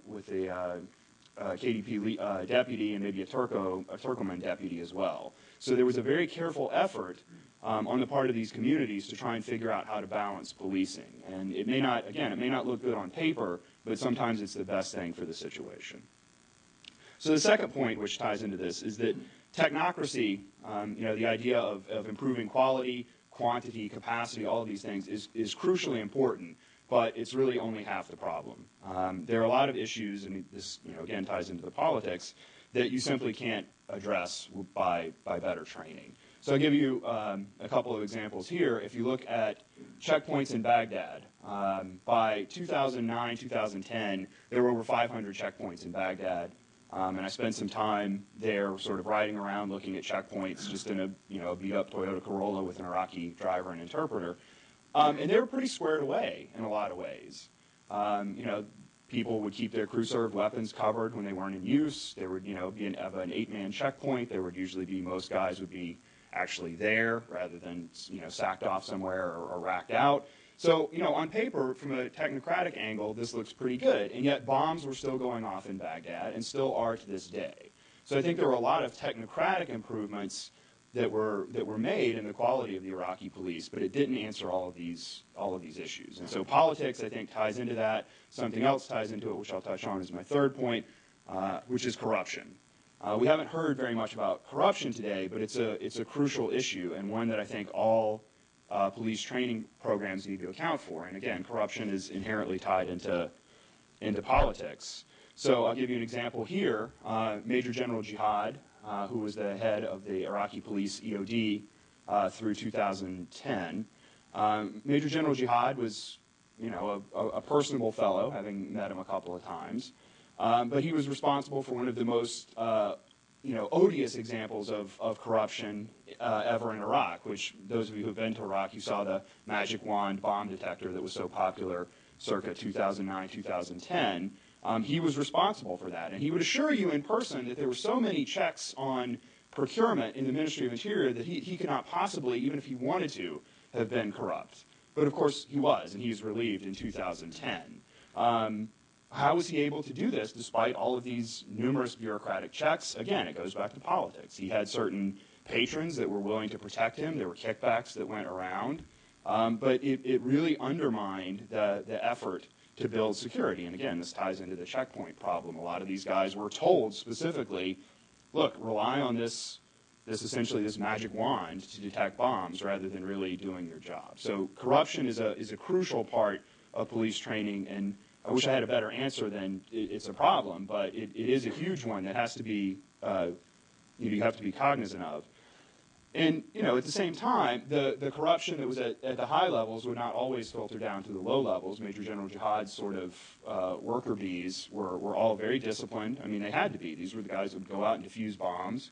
KDP deputy and maybe a Turkoman deputy as well. So there was a very careful effort on the part of these communities to try and figure out how to balance policing. And it may not, again, it may not look good on paper, but sometimes it's the best thing for the situation. So the second point, which ties into this, is that technocracy, you know, the idea of improving quality, quantity, capacity, all of these things is crucially important, but it's really only half the problem. There are a lot of issues, and this, you know, again ties into the politics, that you simply can't address by better training. So I'll give you a couple of examples here. If you look at checkpoints in Baghdad, by 2009, 2010, there were over 500 checkpoints in Baghdad. And I spent some time there sort of riding around looking at checkpoints just in a, you know, beat-up Toyota Corolla with an Iraqi driver and interpreter. And they were pretty squared away in a lot of ways. You know, people would keep their crew-served weapons covered when they weren't in use. There would, you know, be an 8-man checkpoint. There would usually be, most guys would be actually there rather than, you know, sacked off somewhere or racked out. So, you know, on paper, from a technocratic angle, this looks pretty good. And yet bombs were still going off in Baghdad and still are to this day. So I think there were a lot of technocratic improvements that were made in the quality of the Iraqi police, but it didn't answer all of these issues. And so politics, I think, ties into that. Something else ties into it, which I'll touch on as my third point, which is corruption. We haven't heard very much about corruption today, but it's a crucial issue and one that I think all police training programs need to account for. And again, corruption is inherently tied into politics. So I'll give you an example here. Major General Jihad, who was the head of the Iraqi police EOD through 2010. Major General Jihad was, you know, a personable fellow, having met him a couple of times. But he was responsible for one of the most you know, odious examples of corruption ever in Iraq, which those of you who've been to Iraq, you saw the magic wand bomb detector that was so popular circa 2009, 2010. He was responsible for that. And he would assure you in person that there were so many checks on procurement in the Ministry of Interior that he could not possibly, even if he wanted to, have been corrupt. But of course he was, and he was relieved in 2010. How was he able to do this despite all of these numerous bureaucratic checks? Again, it goes back to politics. He had certain patrons that were willing to protect him. There were kickbacks that went around. But it really undermined the effort to build security. And again, this ties into the checkpoint problem. A lot of these guys were told specifically, look, rely on this essentially this magic wand to detect bombs rather than really doing your job. So corruption is a crucial part of police training, and I wish I had a better answer than it's a problem, but it is a huge one that has to be you have to be cognizant of. And, at the same time, the corruption that was at the high levels would not always filter down to the low levels. Major General Jihad's sort of worker bees were all very disciplined. I mean, they had to be. These were the guys who would go out and defuse bombs.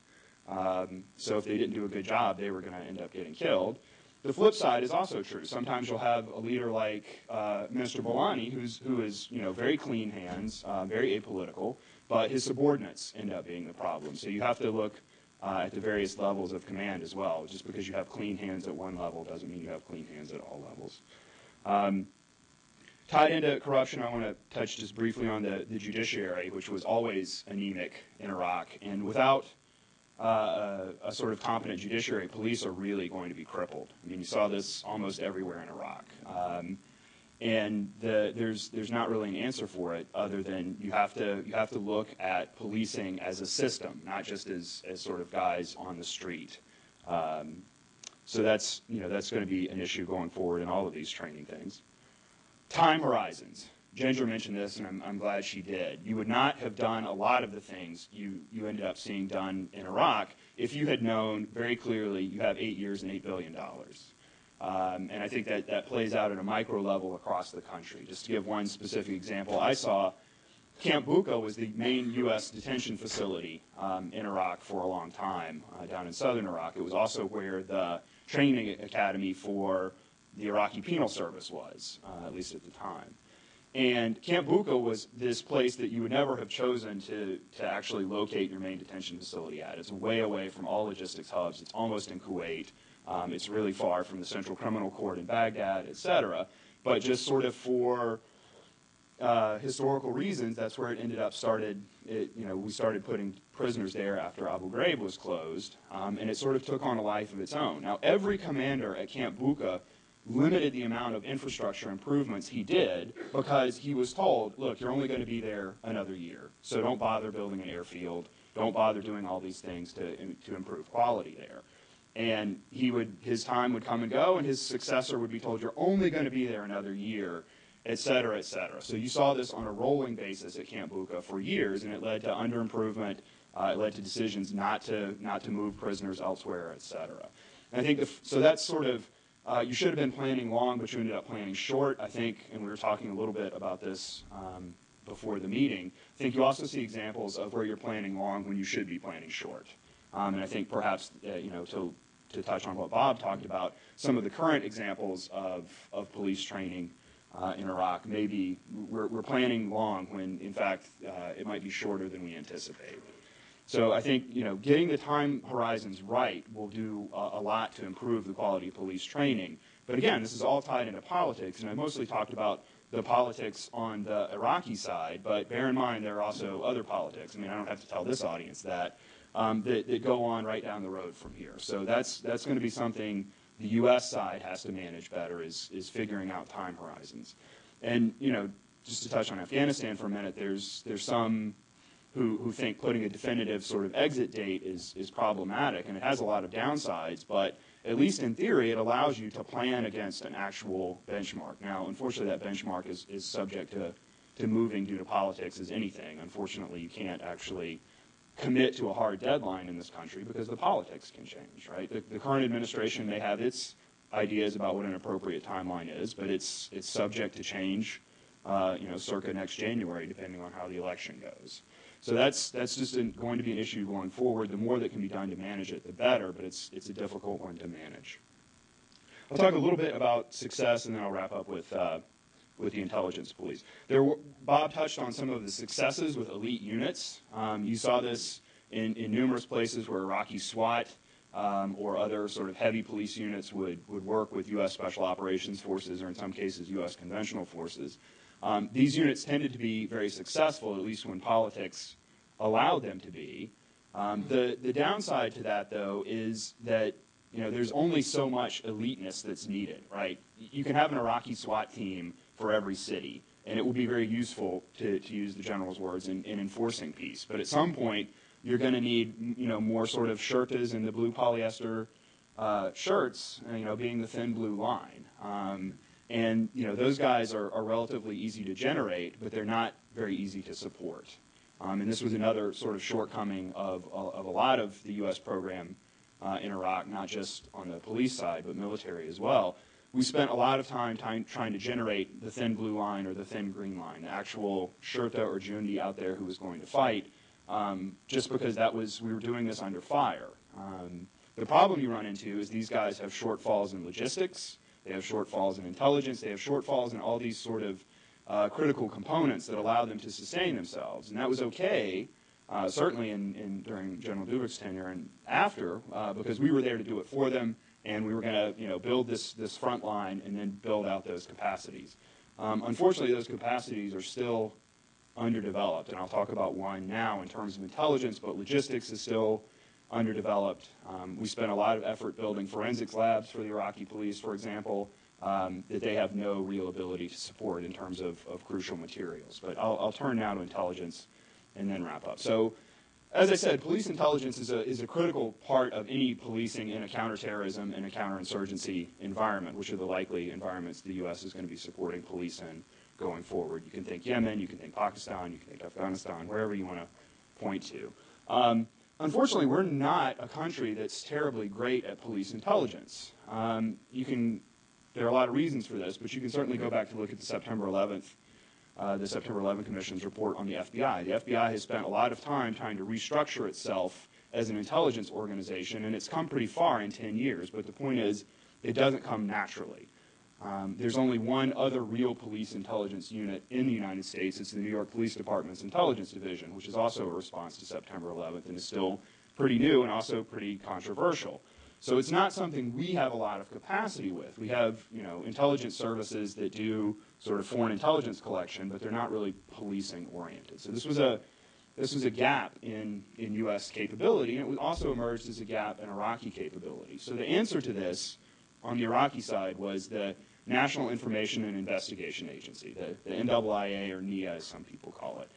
So if they didn't do a good job, they were going to end up getting killed. The flip side is also true. Sometimes you'll have a leader like Minister Bolani, who is very clean hands, very apolitical, but his subordinates end up being the problem. So you have to look at the various levels of command as well. Just because you have clean hands at one level doesn't mean you have clean hands at all levels. Tied into corruption, I want to touch just briefly on the judiciary, which was always anemic in Iraq. And without a sort of competent judiciary, police are really going to be crippled. I mean, you saw this almost everywhere in Iraq. And there's not really an answer for it other than you have to look at policing as a system, not just as sort of guys on the street. So that's going to be an issue going forward in all of these training things. Time horizons. Ginger mentioned this, and I'm glad she did. You would not have done a lot of the things you ended up seeing done in Iraq if you had known very clearly you have 8 years and $8 billion. And I think that plays out at a micro level across the country. Just to give one specific example, I saw Camp Bucca was the main U.S. detention facility in Iraq for a long time, down in southern Iraq. It was also where the training academy for the Iraqi Penal Service was, at least at the time. And Camp Bucca was this place that you would never have chosen to actually locate your main detention facility at. It's way away from all logistics hubs. It's almost in Kuwait. It's really far from the Central Criminal Court in Baghdad, et cetera. But just sort of for historical reasons, that's where it ended up started. We started putting prisoners there after Abu Ghraib was closed, and it sort of took on a life of its own. Now, every commander at Camp Bucca limited the amount of infrastructure improvements he did because he was told, look, you're only going to be there another year, so don't bother building an airfield, don't bother doing all these things to improve quality there. And his time would come and go, and his successor would be told, you're only going to be there another year, et cetera, et cetera. So you saw this on a rolling basis at Camp Bucca for years, and it led to underimprovement. It led to decisions not to move prisoners elsewhere, et cetera. And I think so that's sort of, you should have been planning long, but you ended up planning short, I think, and we were talking a little bit about this before the meeting. I think you also see examples of where you're planning long when you should be planning short. And I think perhaps, to touch on what Bob talked about, some of the current examples of police training in Iraq, maybe we're planning long when, in fact, it might be shorter than we anticipate. So I think, getting the time horizons right will do a lot to improve the quality of police training. But again, this is all tied into politics, and I mostly talked about the politics on the Iraqi side, but bear in mind there are also other politics. I mean, I don't have to tell this audience that go on right down the road from here. So that's going to be something the U.S. side has to manage better is figuring out time horizons. And, just to touch on Afghanistan for a minute, there's some who think putting a definitive sort of exit date is problematic, and it has a lot of downsides, but at least in theory, it allows you to plan against an actual benchmark. Now, unfortunately, that benchmark is subject to moving due to politics as anything. Unfortunately, you can't actually commit to a hard deadline in this country because the politics can change, right? The current administration may have its ideas about what an appropriate timeline is, but it's subject to change, circa next January, depending on how the election goes. So that's just going to be an issue going forward. The more that can be done to manage it, the better, but it's a difficult one to manage. I'll talk a little bit about success, and then I'll wrap up with the intelligence police. Bob touched on some of the successes with elite units. You saw this in numerous places where Iraqi SWAT or other sort of heavy police units would work with U.S. Special Operations Forces, or in some cases U.S. conventional forces. These units tended to be very successful, at least when politics allowed them to be. The downside to that, though, is that there's only so much eliteness that's needed, right? You can have an Iraqi SWAT team for every city, and it will be very useful, to use the general's words, in enforcing peace. But at some point, you're going to need more sort of shirtas in the blue polyester shirts, being the thin blue line. And those guys are relatively easy to generate, but they're not very easy to support. And this was another sort of shortcoming of a lot of the U.S. program in Iraq, not just on the police side, but military as well. We spent a lot of time trying to generate the thin blue line or the thin green line, the actual Shurta or Jundi out there who was going to fight, just because we were doing this under fire. The problem you run into is these guys have shortfalls in logistics, they have shortfalls in intelligence, they have shortfalls in all these sort of critical components that allow them to sustain themselves. And that was okay, certainly during General Dubick's tenure and after, because we were there to do it for them, and we were going to build this front line and then build out those capacities. Unfortunately, those capacities are still underdeveloped, and I'll talk about one now in terms of intelligence, but logistics is still underdeveloped. We spent a lot of effort building forensics labs for the Iraqi police, for example, that they have no real ability to support in terms of crucial materials. But I'll turn now to intelligence and then wrap up. So, as I said, police intelligence is a critical part of any policing in a counterterrorism and a counterinsurgency environment, which are the likely environments the U.S. is going to be supporting police in going forward. You can think Yemen, you can think Pakistan, you can think Afghanistan, wherever you want to point to. Unfortunately, we're not a country that's terribly great at police intelligence. There are a lot of reasons for this, but you can certainly go back to look at the September 11th Commission's report on the FBI. The FBI has spent a lot of time trying to restructure itself as an intelligence organization, and it's come pretty far in 10 years, but the point is it doesn't come naturally. There's only one other real police intelligence unit in the United States. It's the New York Police Department's Intelligence Division, which is also a response to September 11th and is still pretty new and also pretty controversial. So it's not something we have a lot of capacity with. We have, intelligence services that do sort of foreign intelligence collection, but they're not really policing oriented. So this was a gap in U.S. capability, and it also emerged as a gap in Iraqi capability. So the answer to this on the Iraqi side was the National Information and Investigation Agency, the NIIA or NIA as some people call it.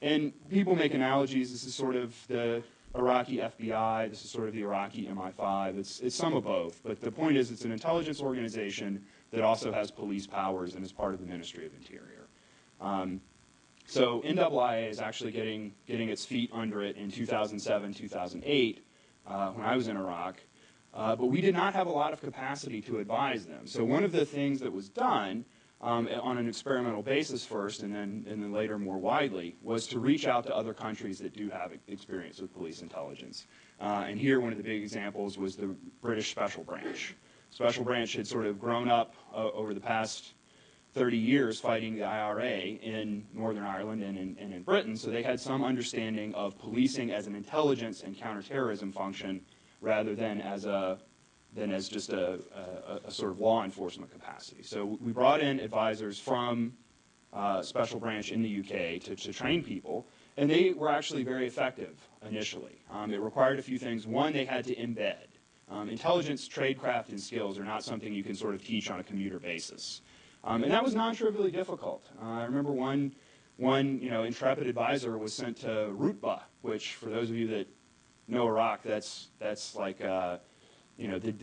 And people make analogies. This is sort of the Iraqi FBI, this is sort of the Iraqi MI5. It's some of both, but the point is it's an intelligence organization that also has police powers and is part of the Ministry of Interior. So NIIA is actually getting its feet under it in 2007, 2008, when I was in Iraq, but we did not have a lot of capacity to advise them. So one of the things that was done on an experimental basis first and then later more widely was to reach out to other countries that do have experience with police intelligence. And here one of the big examples was the British Special Branch. Special Branch had sort of grown up over the past 30 years fighting the IRA in Northern Ireland and in Britain, so they had some understanding of policing as an intelligence and counterterrorism function rather than as just a sort of law enforcement capacity. So we brought in advisors from Special Branch in the UK to train people, and they were actually very effective initially. It required a few things. One, they had to embed. Intelligence, tradecraft, and skills are not something you can sort of teach on a commuter basis. And that was non-trivially difficult. I remember one intrepid advisor was sent to Rutba, which, for those of you that know Iraq, that's like the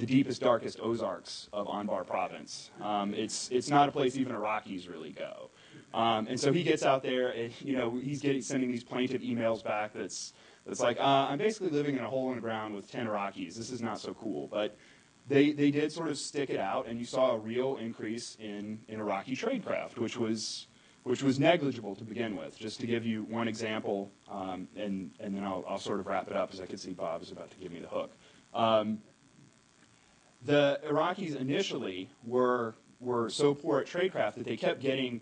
deepest, darkest Ozarks of Anbar province. It's not a place even Iraqis really go. And so he gets out there, and he's sending these plaintive emails back that's like, I'm basically living in a hole in the ground with 10 Iraqis. This is not so cool. But they did sort of stick it out, and you saw a real increase in Iraqi tradecraft, which was negligible to begin with. Just to give you one example, and then I'll sort of wrap it up, as I can see Bob is about to give me the hook. The Iraqis initially were so poor at tradecraft that they kept getting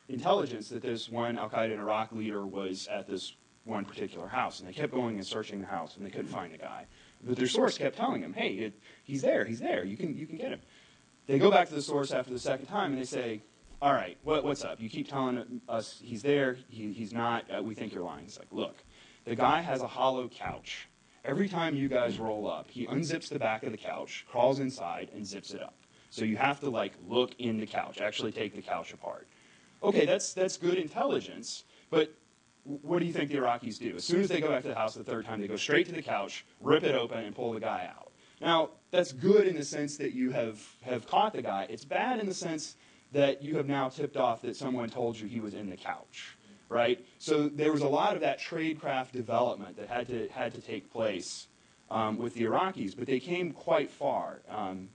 intelligence that this one al-Qaeda in Iraq leader was at this one particular house, and they kept going and searching the house, and they couldn't find the guy. But their source kept telling them, hey, he's there, you can get him. They go back to the source after the second time, and they say, all right, what's up? You keep telling us he's there, he's not, we think you're lying. He's like, look, the guy has a hollow couch. Every time you guys roll up, he unzips the back of the couch, crawls inside, and zips it up. So you have to, look in the couch, actually take the couch apart. Okay, that's good intelligence, but what do you think the Iraqis do? As soon as they go back to the house the third time, they go straight to the couch, rip it open, and pull the guy out. Now, that's good in the sense that you have caught the guy. It's bad in the sense that you have now tipped off that someone told you he was in the couch, right? So there was a lot of that tradecraft development that had to take place with the Iraqis, but they came quite far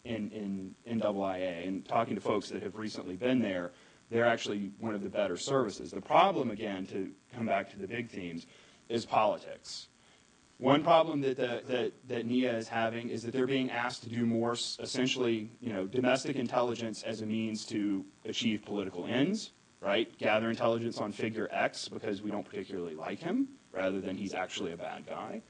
in IIIA. And talking to folks that have recently been there, they're actually one of the better services. The problem, again, to come back to the big themes, is politics. One problem that NIA is having is that they're being asked to do more, essentially, domestic intelligence as a means to achieve political ends, right? Gather intelligence on figure X because we don't particularly like him, rather than he's actually a bad guy.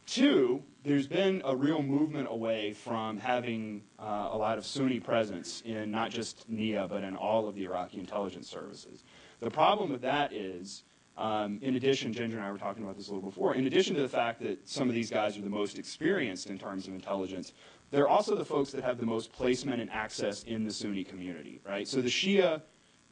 Two, there's been a real movement away from having a lot of Sunni presence in not just NIA, but in all of the Iraqi intelligence services. The problem with that is, in addition, Ginger and I were talking about this a little before, in addition to the fact that some of these guys are the most experienced in terms of intelligence, they're also the folks that have the most placement and access in the Sunni community, right? So the Shia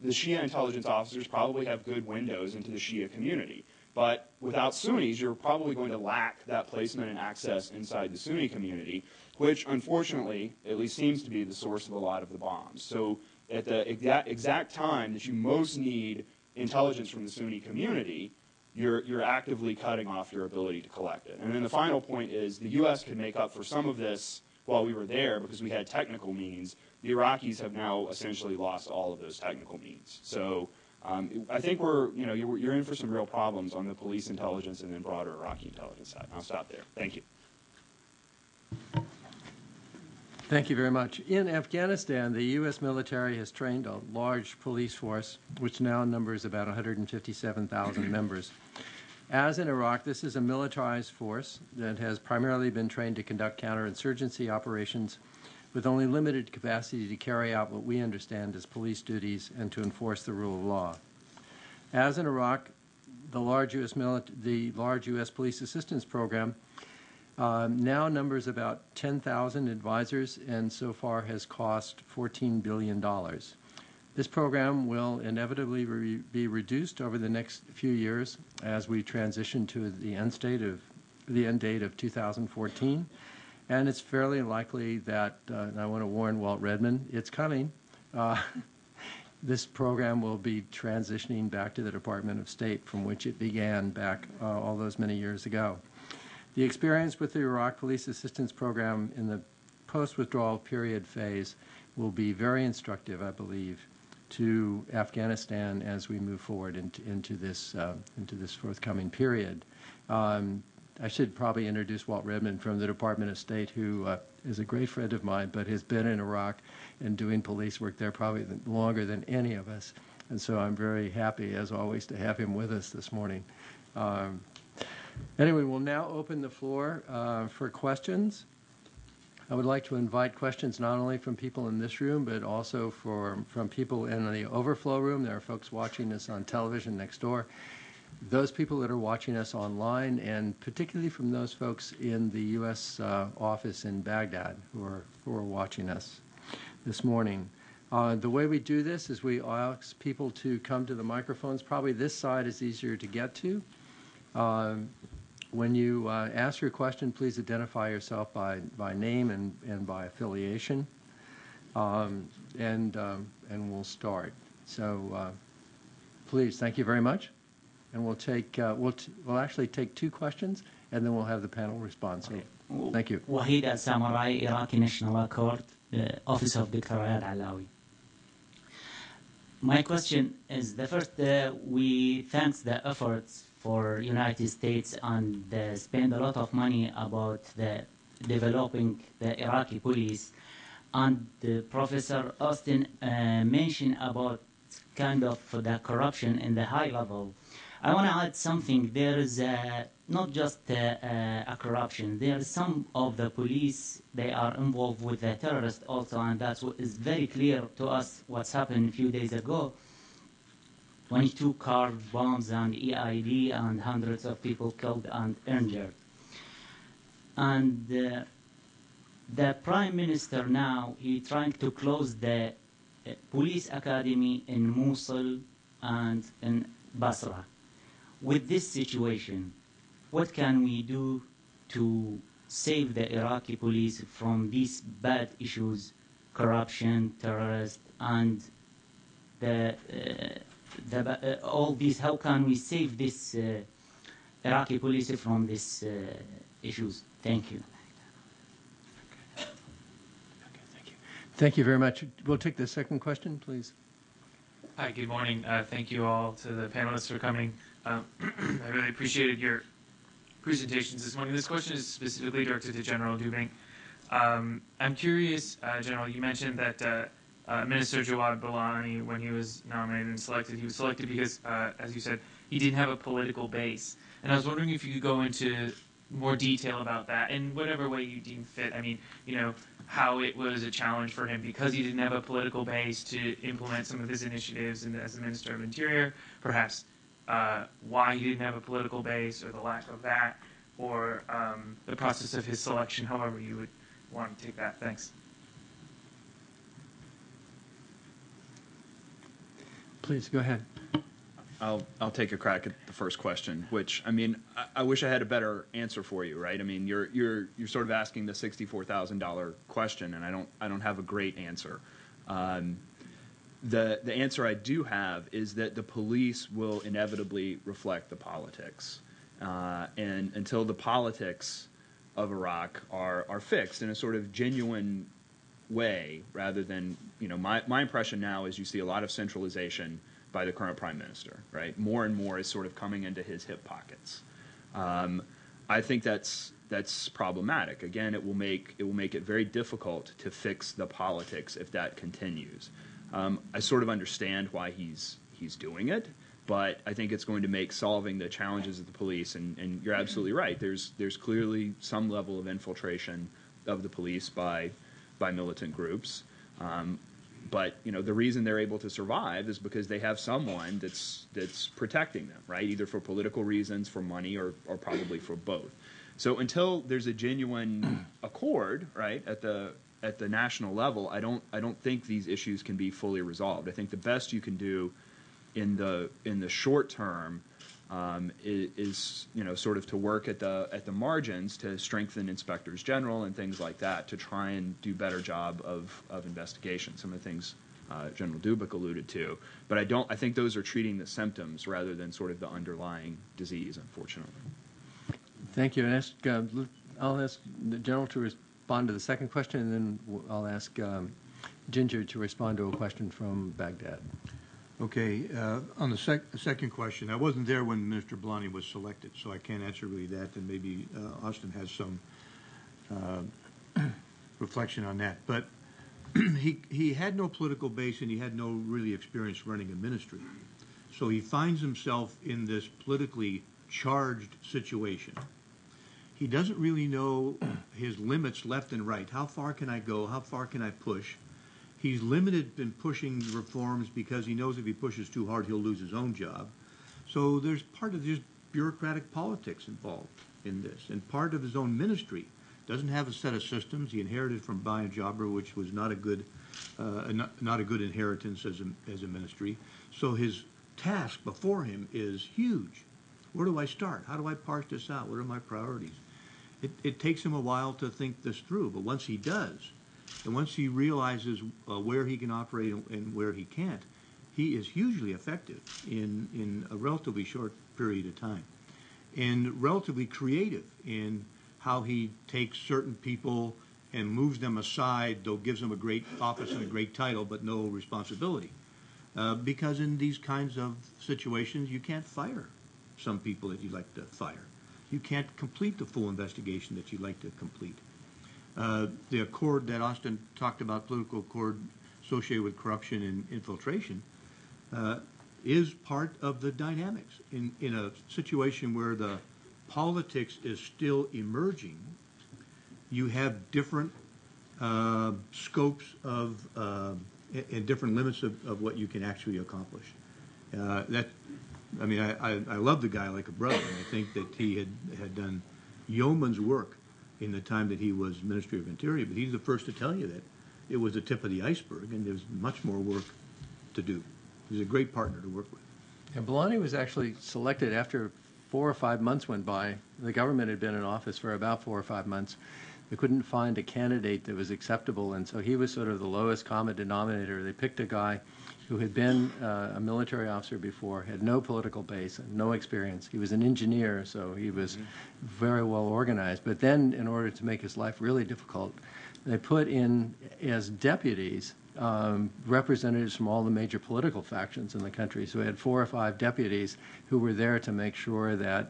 intelligence officers probably have good windows into the Shia community. But without Sunnis, you're probably going to lack that placement and access inside the Sunni community, which unfortunately at least seems to be the source of a lot of the bombs. So at the exact time that you most need intelligence from the Sunni community, you're actively cutting off your ability to collect it. And then the final point is the U.S. could make up for some of this while we were there because we had technical means. The Iraqis have now essentially lost all of those technical means. So I think you're in for some real problems on the police intelligence and then broader Iraqi intelligence side. I'll stop there. Thank you. Thank you very much. In Afghanistan, the U.S. military has trained a large police force, which now numbers about 157,000 members. As in Iraq, this is a militarized force that has primarily been trained to conduct counterinsurgency operations with only limited capacity to carry out what we understand as police duties and to enforce the rule of law. As in Iraq, the large U.S. Police Assistance Program now numbers about 10,000 advisors and so far has cost $14 billion. This program will inevitably be reduced over the next few years as we transition to the end date of 2014. And it's fairly likely that, and I want to warn Walt Redman, it's coming. This program will be transitioning back to the Department of State from which it began back all those many years ago. The experience with the Iraq Police Assistance Program in the post-withdrawal period phase will be very instructive, I believe, to Afghanistan as we move forward into this forthcoming period. I should probably introduce Walt Redman from the Department of State, who is a great friend of mine, but has been in Iraq and doing police work there probably longer than any of us. And so I'm very happy, as always, to have him with us this morning. Anyway, we'll now open the floor for questions. I would like to invite questions not only from people in this room, but also from people in the overflow room. There are folks watching us on television next door. Those people that are watching us online, and particularly from those folks in the U.S. office in Baghdad who are watching us this morning. The way we do this is we ask people to come to the microphones. Probably this side is easier to get to. When you ask your question, please identify yourself by name and by affiliation, and we'll start. So please, thank you very much. And we'll take we'll actually take two questions, and then we'll have the panel respond. So, thank you. Wahid Al-Samurai, Iraqi National Accord, Office of Dr. Riyad Alawi. My question is, the first, we thank the efforts for United States and spend a lot of money about developing the Iraqi police. And Professor Austin mentioned about kind of the corruption in the high level. I want to add something. There is not just a corruption. There is some of the police, they are involved with the terrorists also, and that is very clear to us what's happened a few days ago. 22 car bombs and EID and hundreds of people killed and injured. And the Prime Minister now, he's trying to close the police academy in Mosul and in Basra. With this situation, what can we do to save the Iraqi police from these bad issues, corruption, terrorists, and all these, how can we save this Iraqi police from these issues? Thank you. Thank you very much. We'll take the second question, please. Hi, good morning. Thank you all to the panelists for coming. I really appreciated your presentations this morning. This question is specifically directed to General Dubink. I'm curious, General, you mentioned that Minister Jawad Billani, when he was nominated and selected, he was selected because, as you said, he didn't have a political base. And I was wondering if you could go into more detail about that in whatever way you deem fit. I mean, how it was a challenge for him because he didn't have a political base to implement some of his initiatives as the Minister of Interior, perhaps why he didn't have a political base or the lack of that, or the process of his selection, however you would want to take that. Thanks. Please, go ahead. I'll take a crack at the first question, which, I mean, I wish I had a better answer for you, right? I mean, you're sort of asking the $64,000 question, and I don't have a great answer. The answer I do have is that the police will inevitably reflect the politics, and until the politics of Iraq are fixed in a sort of genuine way, rather than, my impression now is you see a lot of centralization by the current prime minister, right? More and more is sort of coming into his hip pockets. I think that's problematic. Again, it will make it very difficult to fix the politics if that continues. I sort of understand why he's doing it, but I think it's going to make solving the challenges of the police, and you're absolutely right. There's clearly some level of infiltration of the police by militant groups. But the reason they're able to survive is because they have someone that's protecting them, right? Either for political reasons, for money, or probably for both. So until there's a genuine accord, right, at the national level, I don't think these issues can be fully resolved. I think the best you can do in the short term is sort of to work at the margins to strengthen inspectors general and things like that to try and do better job of investigation. Some of the things General Dubik alluded to, but I think those are treating the symptoms rather than sort of the underlying disease, unfortunately. Thank you. And I'll ask the General to respond to the second question, and then I'll ask Ginger to respond to a question from Baghdad. Okay, on the second question, I wasn't there when Minister Billani was selected, so I can't answer really that, and maybe Austin has some reflection on that. But he had no political base, and he had no really experience running a ministry. So he finds himself in this politically charged situation. He doesn't really know his limits left and right. How far can I go? How far can I push? He's limited in pushing reforms because he knows if he pushes too hard, he'll lose his own job. So there's part of this bureaucratic politics involved in this, and part of his own ministry doesn't have a set of systems. He inherited from Bayan Jabr, which was not a good inheritance as a ministry. So his task before him is huge. Where do I start? How do I parse this out? What are my priorities? It takes him a while to think this through, but once he does, and once he realizes where he can operate and where he can't, he is hugely effective in a relatively short period of time, and relatively creative in how he takes certain people and moves them aside, though gives them a great office and a great title, but no responsibility. Because in these kinds of situations, you can't fire some people that you'd like to fire. You can't complete the full investigation that you'd like to complete. The accord that Austin talked about, political accord associated with corruption and infiltration, is part of the dynamics. In a situation where the politics is still emerging, you have different scopes of and different limits of what you can actually accomplish. I love the guy like a brother, and I think that he had done yeoman's work in the time that he was Ministry of Interior, but he's the first to tell you that it was the tip of the iceberg, and there's much more work to do. He's a great partner to work with. And Billani was actually selected after 4 or 5 months went by. The government had been in office for about 4 or 5 months. They couldn't find a candidate that was acceptable, and so he was sort of the lowest common denominator. They picked a guy. who had been a military officer before, had no political base and no experience. He was an engineer, so he was very well organized. But then, in order to make his life really difficult, they put in as deputies representatives from all the major political factions in the country. So we had 4 or 5 deputies who were there to make sure that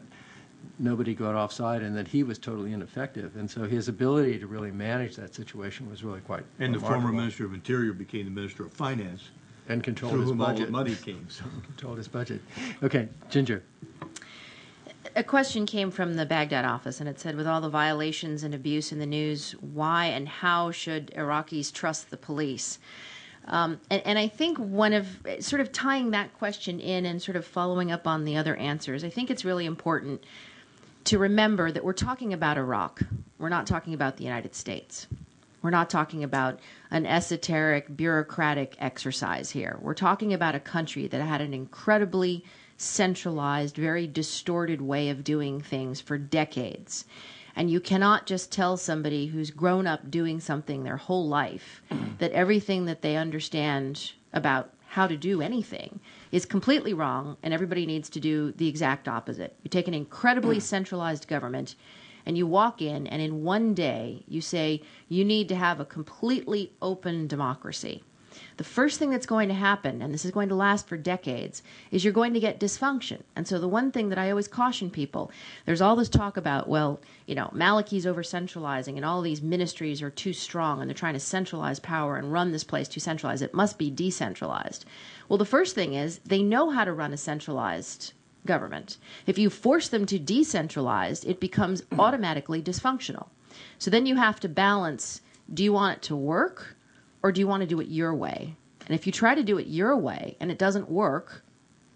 nobody got offside and that he was totally ineffective. And so his ability to really manage that situation was really quite And the remarkable. former Minister of Interior became the Minister of Finance. And controlled through his whom all budget. the money came. So. Controlled his budget. Okay, Ginger. A question came from the Baghdad office, and it said, with all the violations and abuse in the news, why and how should Iraqis trust the police? And I think one of, sort of tying that question in and sort of following up on the other answers, I think it's really important to remember that we're talking about Iraq. We're not talking about the United States. We're not talking about an esoteric, bureaucratic exercise here. We're talking about a country that had an incredibly centralized, very distorted way of doing things for decades. And you cannot just tell somebody who's grown up doing something their whole life that everything that they understand about how to do anything is completely wrong and everybody needs to do the exact opposite. You take an incredibly centralized government and you walk in, and in one day you say you need to have a completely open democracy. The first thing that's going to happen, and this is going to last for decades, is you're going to get dysfunction. And so the one thing that I always caution people, there's all this talk about, well, you know, Maliki's over-centralizing and all these ministries are too strong and they're trying to centralize power and run this place too centralized. It must be decentralized. Well, the first thing is they know how to run a centralized government. If you force them to decentralize, it becomes automatically dysfunctional. So then you have to balance, do you want it to work or do you want to do it your way? And if you try to do it your way and it doesn't work,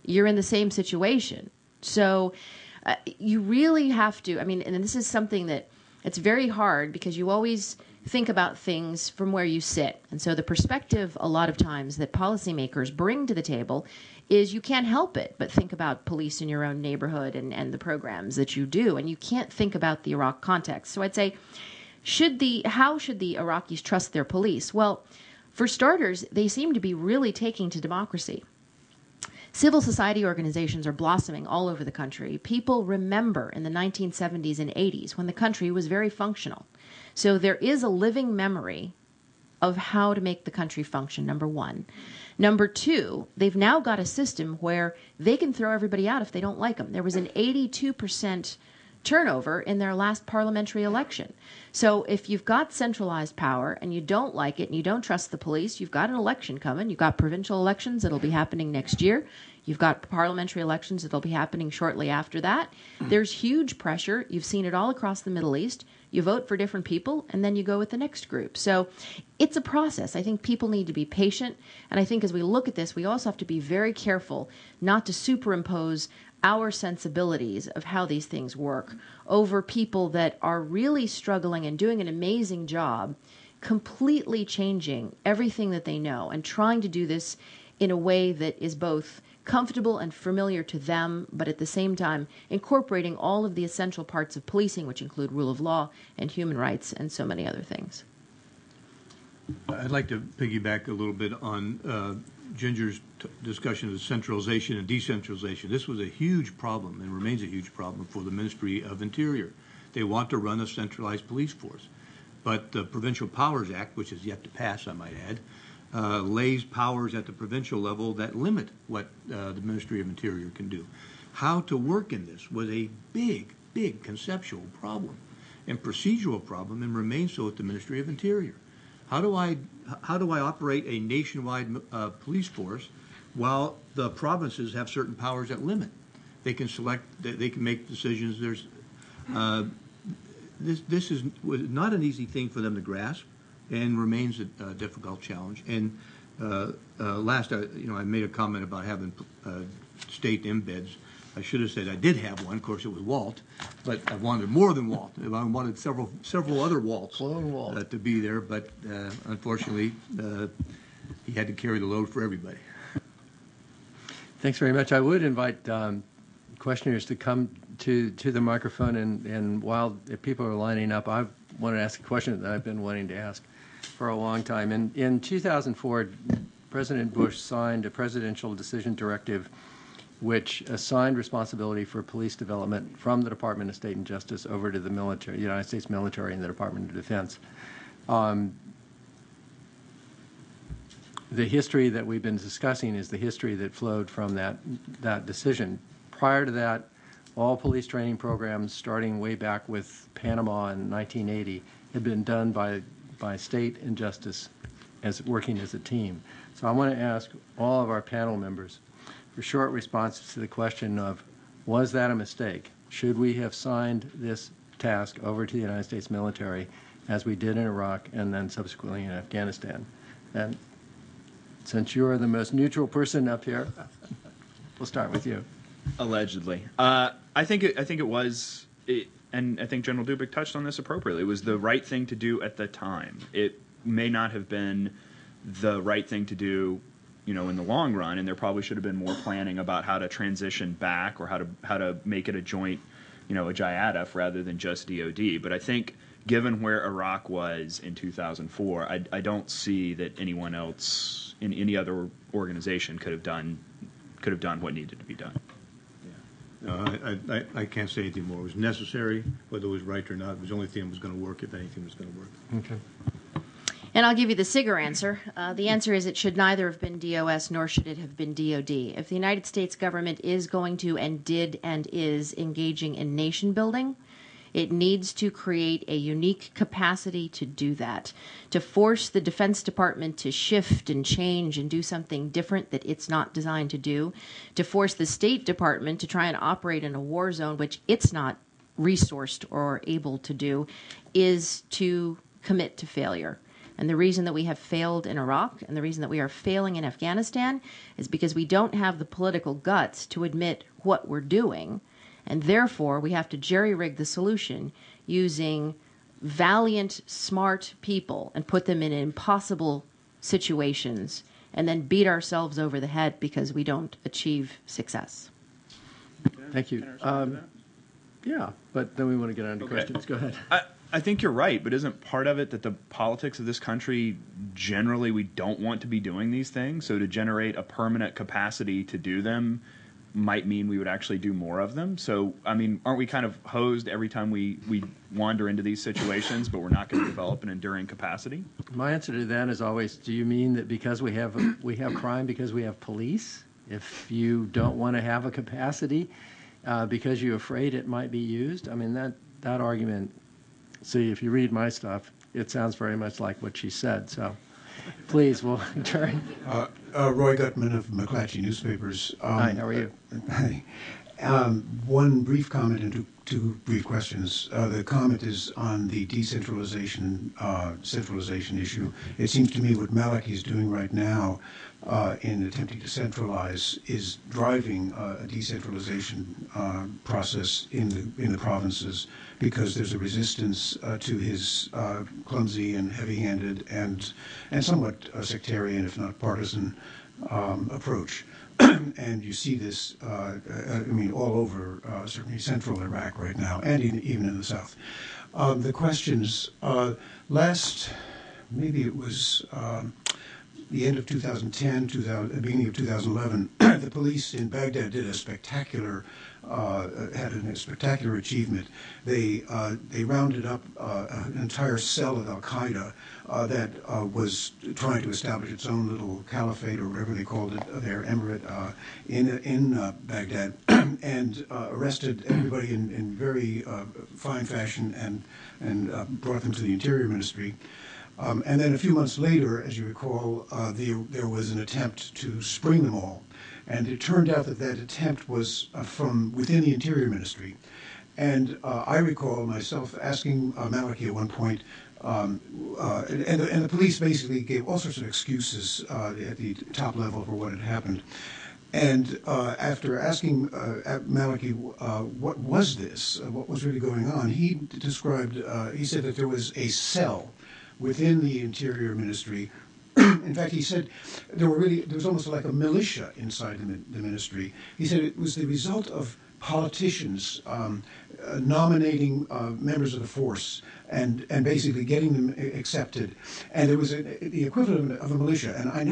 you're in the same situation. So you really have to, I mean, and this is something that it's very hard because you always think about things from where you sit. And so the perspective a lot of times that policymakers bring to the table is you can't help it but think about police in your own neighborhood and the programs that you do. And you can't think about the Iraq context. So I'd say, how should the Iraqis trust their police? Well, for starters, they seem to be really taking to democracy. Civil society organizations are blossoming all over the country. People remember in the 1970s and 80s when the country was very functional. So there is a living memory of how to make the country function, number one. Number two, they've now got a system where they can throw everybody out if they don't like them. There was an 82% turnover in their last parliamentary election. So if you've got centralized power and you don't like it and you don't trust the police, you've got an election coming. You've got provincial elections that'll be happening next year. You've got parliamentary elections that'll be happening shortly after that. There's huge pressure. You've seen it all across the Middle East. You vote for different people and then you go with the next group. So it's a process. I think people need to be patient. And I think as we look at this, we also have to be very careful not to superimpose our sensibilities of how these things work over people that are really struggling and doing an amazing job, completely changing everything that they know and trying to do this in a way that is both comfortable and familiar to them, but at the same time incorporating all of the essential parts of policing, which include rule of law and human rights and so many other things. I'd like to piggyback a little bit on Ginger's discussion of centralization and decentralization. This was a huge problem and remains a huge problem for the Ministry of Interior. They want to run a centralized police force. But the Provincial Powers Act, which is yet to pass, I might add, lays powers at the provincial level that limit what the Ministry of Interior can do. How to work in this was a big, big conceptual problem and procedural problem and remains so at the Ministry of Interior. How do I operate a nationwide police force while the provinces have certain powers that limit? They can select, they can make decisions. There's this was not an easy thing for them to grasp, and remains a difficult challenge. And last, I made a comment about having state embeds. I should have said I did have one. Of course, it was Walt, but I wanted more than Walt. I wanted several other Walts to be there, but unfortunately, he had to carry the load for everybody. Thanks very much. I would invite questioners to come to the microphone, and while people are lining up, I want to ask a question that I've been wanting to ask for a long time. In 2004, President Bush signed a presidential decision directive which assigned responsibility for police development from the Department of State and Justice over to the military, the United States military and the Department of Defense. The history that we've been discussing is the history that flowed from that decision. Prior to that, all police training programs, starting way back with Panama in 1980, had been done by state and justice as working as a team. So I want to ask all of our panel members for short responses to the question of, was that a mistake? Should we have signed this task over to the United States military as we did in Iraq and then subsequently in Afghanistan? And since you're the most neutral person up here, we'll start with you. Allegedly. I think it was, and I think General Dubik touched on this appropriately. It was the right thing to do at the time. It may not have been the right thing to do, you know, in the long run, and there probably should have been more planning about how to transition back or how to make it a joint, you know, a JIADF rather than just DOD. But I think given where Iraq was in 2004, I don't see that anyone else in any other organization could have done what needed to be done. No, I can't say anything more. It was necessary, whether it was right or not. It was the only thing that was going to work, if anything was going to work. Okay. And I'll give you the SIGAR answer. The answer is it should neither have been DOS nor should it have been DOD. If the United States government is going to and did and is engaging in nation building, it needs to create a unique capacity to do that, to force the Defense Department to shift and change and do something different that it's not designed to do, to force the State Department to try and operate in a war zone which it's not resourced or able to do, is to commit to failure. And the reason that we have failed in Iraq and the reason that we are failing in Afghanistan is because we don't have the political guts to admit what we're doing. And therefore, we have to jerry-rig the solution using valiant, smart people and put them in impossible situations and then beat ourselves over the head because we don't achieve success. Thank you. Yeah, but then we want to get on to questions. Go ahead. I think you're right, but isn't part of it that the politics of this country, generally, we don't want to be doing these things? So to generate a permanent capacity to do them might mean we would actually do more of them. So, I mean, aren't we kind of hosed every time we wander into these situations, but we're not going to develop an enduring capacity? My answer to that is always, do you mean that because we have crime because we have police? If you don't want to have a capacity because you're afraid it might be used? I mean, that argument, see, if you read my stuff, it sounds very much like what she said. So please, we'll turn. Roy Gutman of McClatchy Newspapers. Hi, how are you? Hi. One brief comment and two brief questions. The comment is on the decentralization, centralization issue. It seems to me what Maliki is doing right now in attempting to centralize is driving a decentralization process in the provinces, because there's a resistance to his clumsy and heavy-handed and somewhat sectarian, if not partisan, approach. And you see this, I mean, all over certainly central Iraq right now, and even in the south. The questions, maybe it was the end of 2010, beginning of 2011, the police in Baghdad did a spectacular, had a spectacular achievement. They rounded up an entire cell of Al-Qaeda that was trying to establish its own little caliphate, or whatever they called it, their emirate in Baghdad, and arrested everybody in very fine fashion and brought them to the Interior Ministry. And then a few months later, as you recall, there was an attempt to spring them all. And it turned out that attempt was from within the Interior Ministry. And I recall myself asking Maliki at one point, and the police basically gave all sorts of excuses at the top level for what had happened. And after asking Maliki what was this, what was really going on, he described, he said that there was a cell within the Interior Ministry. In fact, he said there was almost like a militia inside the ministry. He said it was the result of politicians nominating members of the force and basically getting them accepted. And it was the equivalent of a militia. And I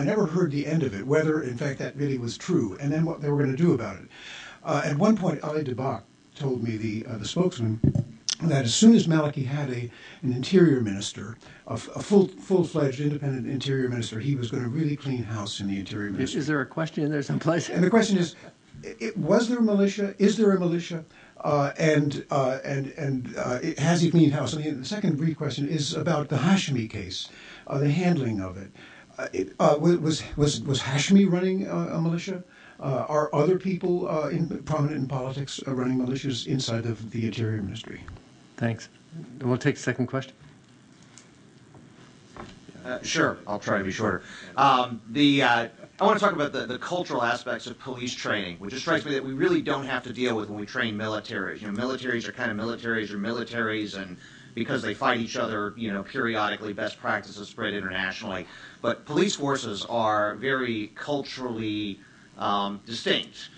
never heard the end of it, whether in fact that really was true, and then what they were going to do about it. At one point, Ali Debak told me, the spokesman, that as soon as Maliki had an interior minister, a full-fledged independent interior minister, he was going to really clean house in the interior ministry. Is there a question in there someplace? And the question is, was there a militia? Is there a militia? Has he cleaned house? And the second brief question is about the Hashmi case, the handling of it. Was Hashmi running a militia? Are other people prominent in politics running militias inside of the Interior Ministry? Thanks. We'll take the second question. Sure, I'll try to be shorter. I want to talk about the cultural aspects of police training, which just strikes me that we really don't have to deal with when we train militaries. You know, militaries are kind of militaries, and because they fight each other, you know, periodically, best practices spread internationally. But police forces are very culturally distinct,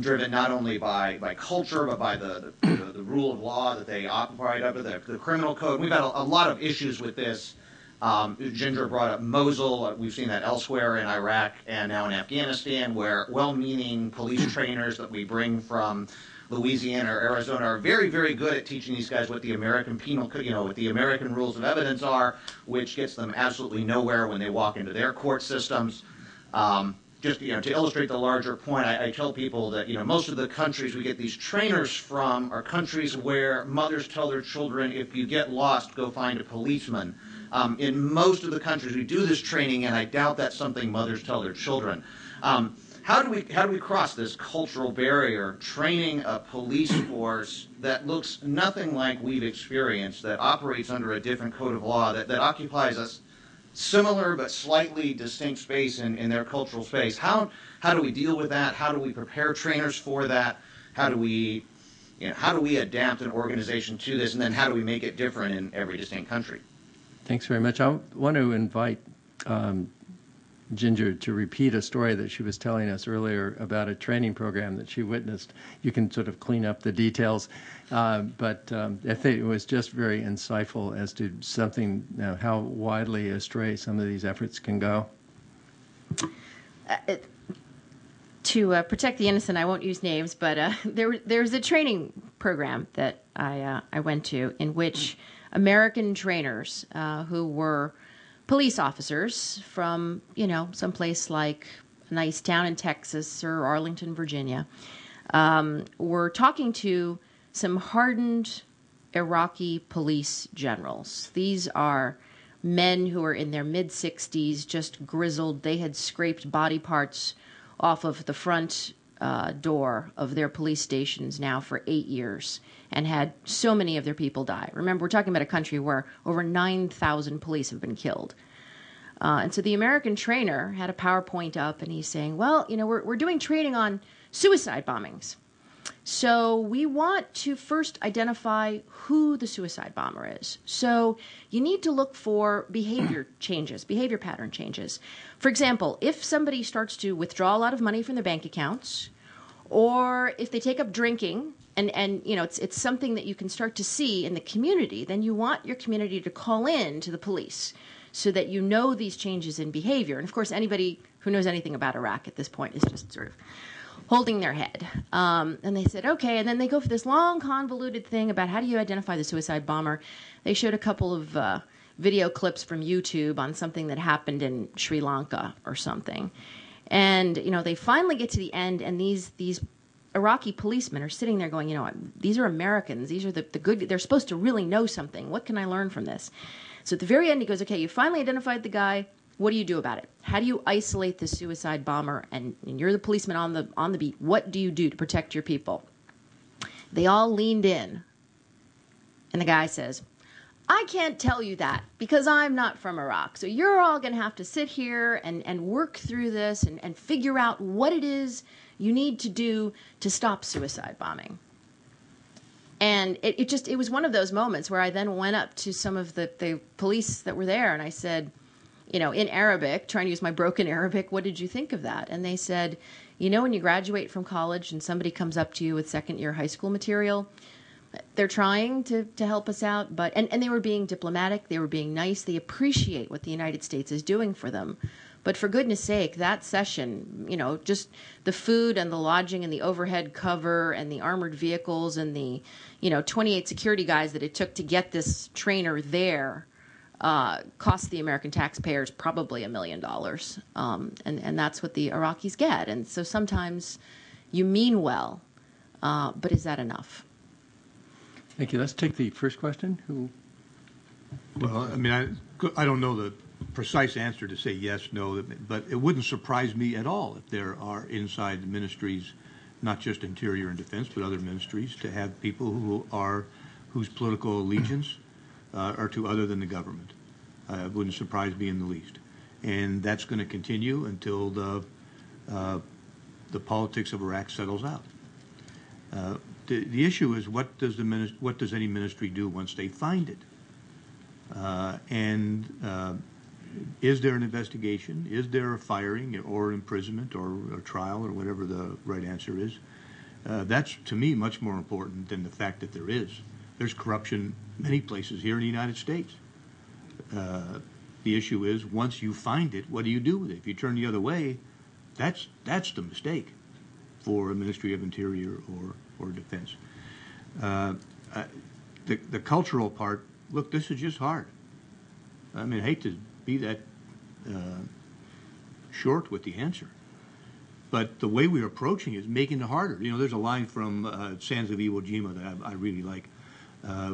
driven not only by culture, but by the rule of law that they operate under, the criminal code. We've had a lot of issues with this. Ginger brought up Mosul. We've seen that elsewhere in Iraq and now in Afghanistan, where well-meaning police trainers that we bring from Louisiana or Arizona are very, very good at teaching these guys what the American penal code, you know, what the American rules of evidence are, which gets them absolutely nowhere when they walk into their court systems. Just, you know, to illustrate the larger point, I tell people that, you know, most of the countries we get these trainers from are countries where mothers tell their children, if you get lost, go find a policeman. In most of the countries we do this training, and I doubt that's something mothers tell their children. How do we cross this cultural barrier, training a police force that looks nothing like we've experienced, that operates under a different code of law, that occupies us similar but slightly distinct space in their cultural space? How do we deal with that? How do we prepare trainers for that? How do we adapt an organization to this? And then how do we make it different in every distinct country? Thanks very much. I want to invite Ginger to repeat a story that she was telling us earlier about a training program that she witnessed. You can sort of clean up the details, but I think it was just very insightful as to something, how widely astray some of these efforts can go. To protect the innocent, I won't use names, but there's a training program that I went to in which American trainers who were police officers from, you know, someplace like a nice town in Texas or Arlington, Virginia, were talking to some hardened Iraqi police generals. These are men who are in their mid-60s, just grizzled. They had scraped body parts off of the front door of their police stations now for 8 years and had so many of their people die. Remember, we're talking about a country where over 9,000 police have been killed. And so the American trainer had a PowerPoint up, and he's saying, well, you know, we're doing training on suicide bombings. So we want to first identify who the suicide bomber is. So you need to look for behavior changes, behavior pattern changes. For example, if somebody starts to withdraw a lot of money from their bank accounts, or if they take up drinking, and you know, it's something that you can start to see in the community, then you want your community to call in to the police so that you know these changes in behavior. And of course, anybody who knows anything about Iraq at this point is just sort of holding their head. And they said, okay, and then they go for this long, convoluted thing about how do you identify the suicide bomber. They showed a couple of video clips from YouTube on something that happened in Sri Lanka or something. And, you know, they finally get to the end, and these Iraqi policemen are sitting there going, you know, these are Americans. These are the good, they're supposed to really know something. What can I learn from this? So at the very end, he goes, okay, you finally identified the guy. What do you do about it? How do you isolate the suicide bomber? And you're the policeman on the beat. What do you do to protect your people? They all leaned in. And the guy says, I can't tell you that because I'm not from Iraq. So you're all going to have to sit here and work through this and figure out what it is you need to do to stop suicide bombing. And it was one of those moments where I then went up to some of the police that were there and I said, in Arabic, trying to use my broken Arabic, what did you think of that? And they said, when you graduate from college and somebody comes up to you with second-year high school material, they're trying to help us out, but and they were being diplomatic, they were being nice, they appreciate what the United States is doing for them. But for goodness sake, that session, just the food and the lodging and the overhead cover and the armored vehicles and the, 28 security guys that it took to get this trainer there cost the American taxpayers probably $1 million. And that's what the Iraqis get. And so sometimes you mean well, but is that enough? Thank you. Let's take the first question. Well, I mean, I don't know the precise answer to say yes, no, but it wouldn't surprise me at all if there are inside the ministries, not just Interior and Defense, but other ministries, to have people whose political allegiance are to other than the government. It wouldn't surprise me in the least. And that's going to continue until the politics of Iraq settles out. The issue is what does any ministry do once they find it? Is there an investigation? Is there a firing or imprisonment or a trial or whatever the right answer is? That's, to me, much more important than the fact that there is. There's corruption many places here in the United States. The issue is, once you find it, what do you do with it? If you turn the other way, that's the mistake for a Ministry of Interior or Defense. The cultural part, look, this is just hard. I mean, I hate to be that short with the answer, but the way we're approaching it is making it harder. There's a line from Sands of Iwo Jima that I really like,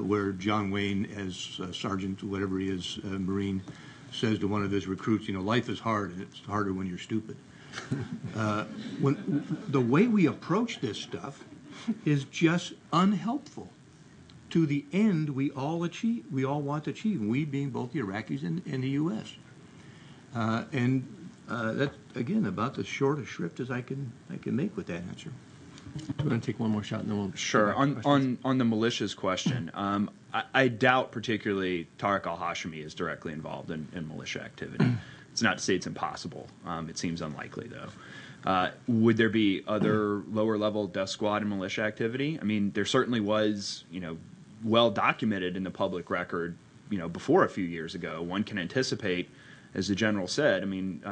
where John Wayne, as Sergeant, whatever he is, Marine, says to one of his recruits, life is hard, and it's harder when you're stupid. When the way we approach this stuff is just unhelpful to the end we all want to achieve, we being both the Iraqis and the U.S. That's, again, about the shortest shrift as I can make with that answer. Do you want to take one more shot and then we'll... Sure. On the militias question, I doubt particularly Tariq al-Hashimi is directly involved in militia activity. It's not to say it's impossible. It seems unlikely, though. Would there be other lower-level death squad and militia activity? I mean, there certainly was, well documented in the public record, before a few years ago. One can anticipate, as the general said, I mean,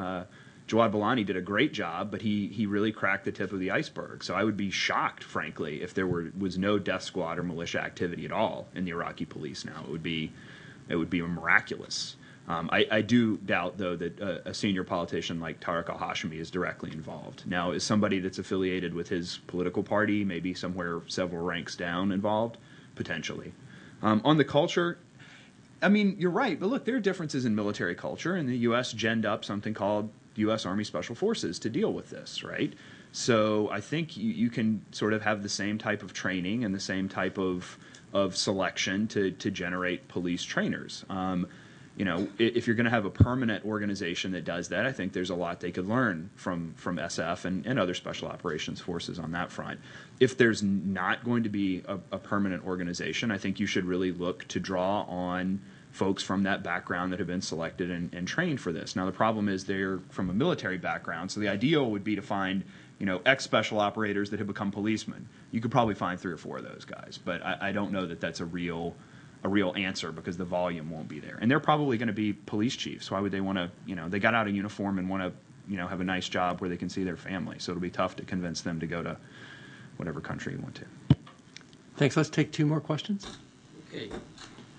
Jawad Balani did a great job, but he really cracked the tip of the iceberg. So I would be shocked, frankly, if there was no death squad or militia activity at all in the Iraqi police now. It would be miraculous. I do doubt, though, that a senior politician like Tariq al-Hashimi is directly involved. Now, is somebody that's affiliated with his political party, maybe somewhere several ranks down, involved? Potentially. On the culture, I mean, you're right, but look, there are differences in military culture, and the U.S. ginned up something called U.S. Army Special Forces to deal with this, right? So I think you can sort of have the same type of training and the same type of selection to generate police trainers. If you're going to have a permanent organization that does that, I think there's a lot they could learn from SF and other special operations forces on that front. If there's not going to be a permanent organization, I think you should really look to draw on folks from that background that have been selected and trained for this. Now, the problem is they're from a military background, so the ideal would be to find ex-special operators that have become policemen. You could probably find 3 or 4 of those guys, but I don't know that that's a real answer because the volume won't be there. And they're probably going to be police chiefs. Why would they want to, they got out of uniform and want to, have a nice job where they can see their family. So it'll be tough to convince them to go to whatever country you want to. Thanks. Let's take 2 more questions. Okay.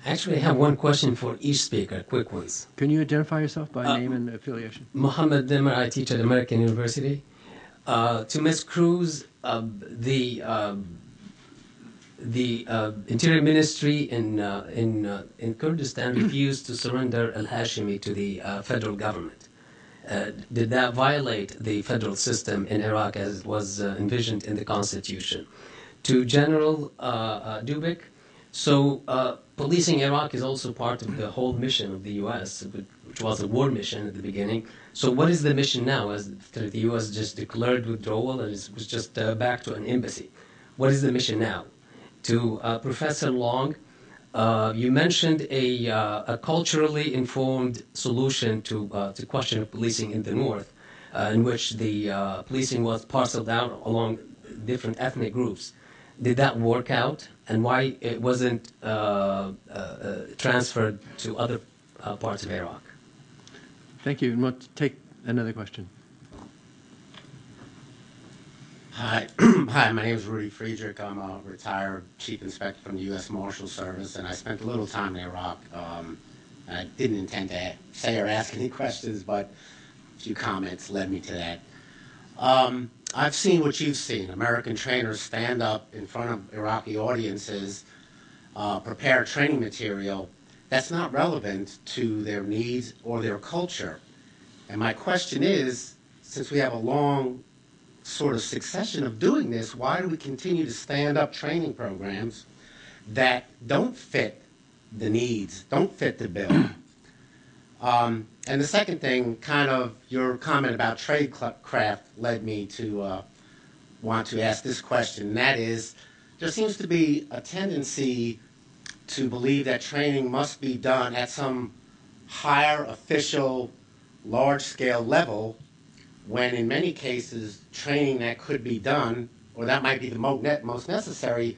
Actually, I have one question for each speaker, quick ones. Can you identify yourself by name and affiliation? Mohammed Demir, I teach at American University. To Ms. Cruz, the Interior Ministry in Kurdistan refused to surrender al-Hashimi to the federal government. Did that violate the federal system in Iraq as it was envisioned in the Constitution? To General Dubik, so policing Iraq is also part of the whole mission of the U.S., which was a war mission at the beginning. So what is the mission now? As the U.S. just declared withdrawal and it was just back to an embassy. What is the mission now? To Professor Long, you mentioned a culturally informed solution to question of policing in the North, in which the policing was parceled out along different ethnic groups. Did that work out, and why it wasn't transferred to other parts of Iraq? Thank you. And we'll take another question. Hi, hi. My name is Rudy Friedrich. I'm a retired chief inspector from the U.S. Marshal Service, and I spent a little time in Iraq. I didn't intend to say or ask any questions, but a few comments led me to that. I've seen what you've seen. American trainers stand up in front of Iraqi audiences, prepare training material that's not relevant to their needs or their culture. And my question is, since we have a long sort of succession of doing this, why do we continue to stand up training programs that don't fit the needs, don't fit the bill? And the second thing, kind of your comment about tradecraft led me to want to ask this question, and that is, there seems to be a tendency to believe that training must be done at some higher official, large-scale level, when in many cases training that could be done, or that might be the most necessary,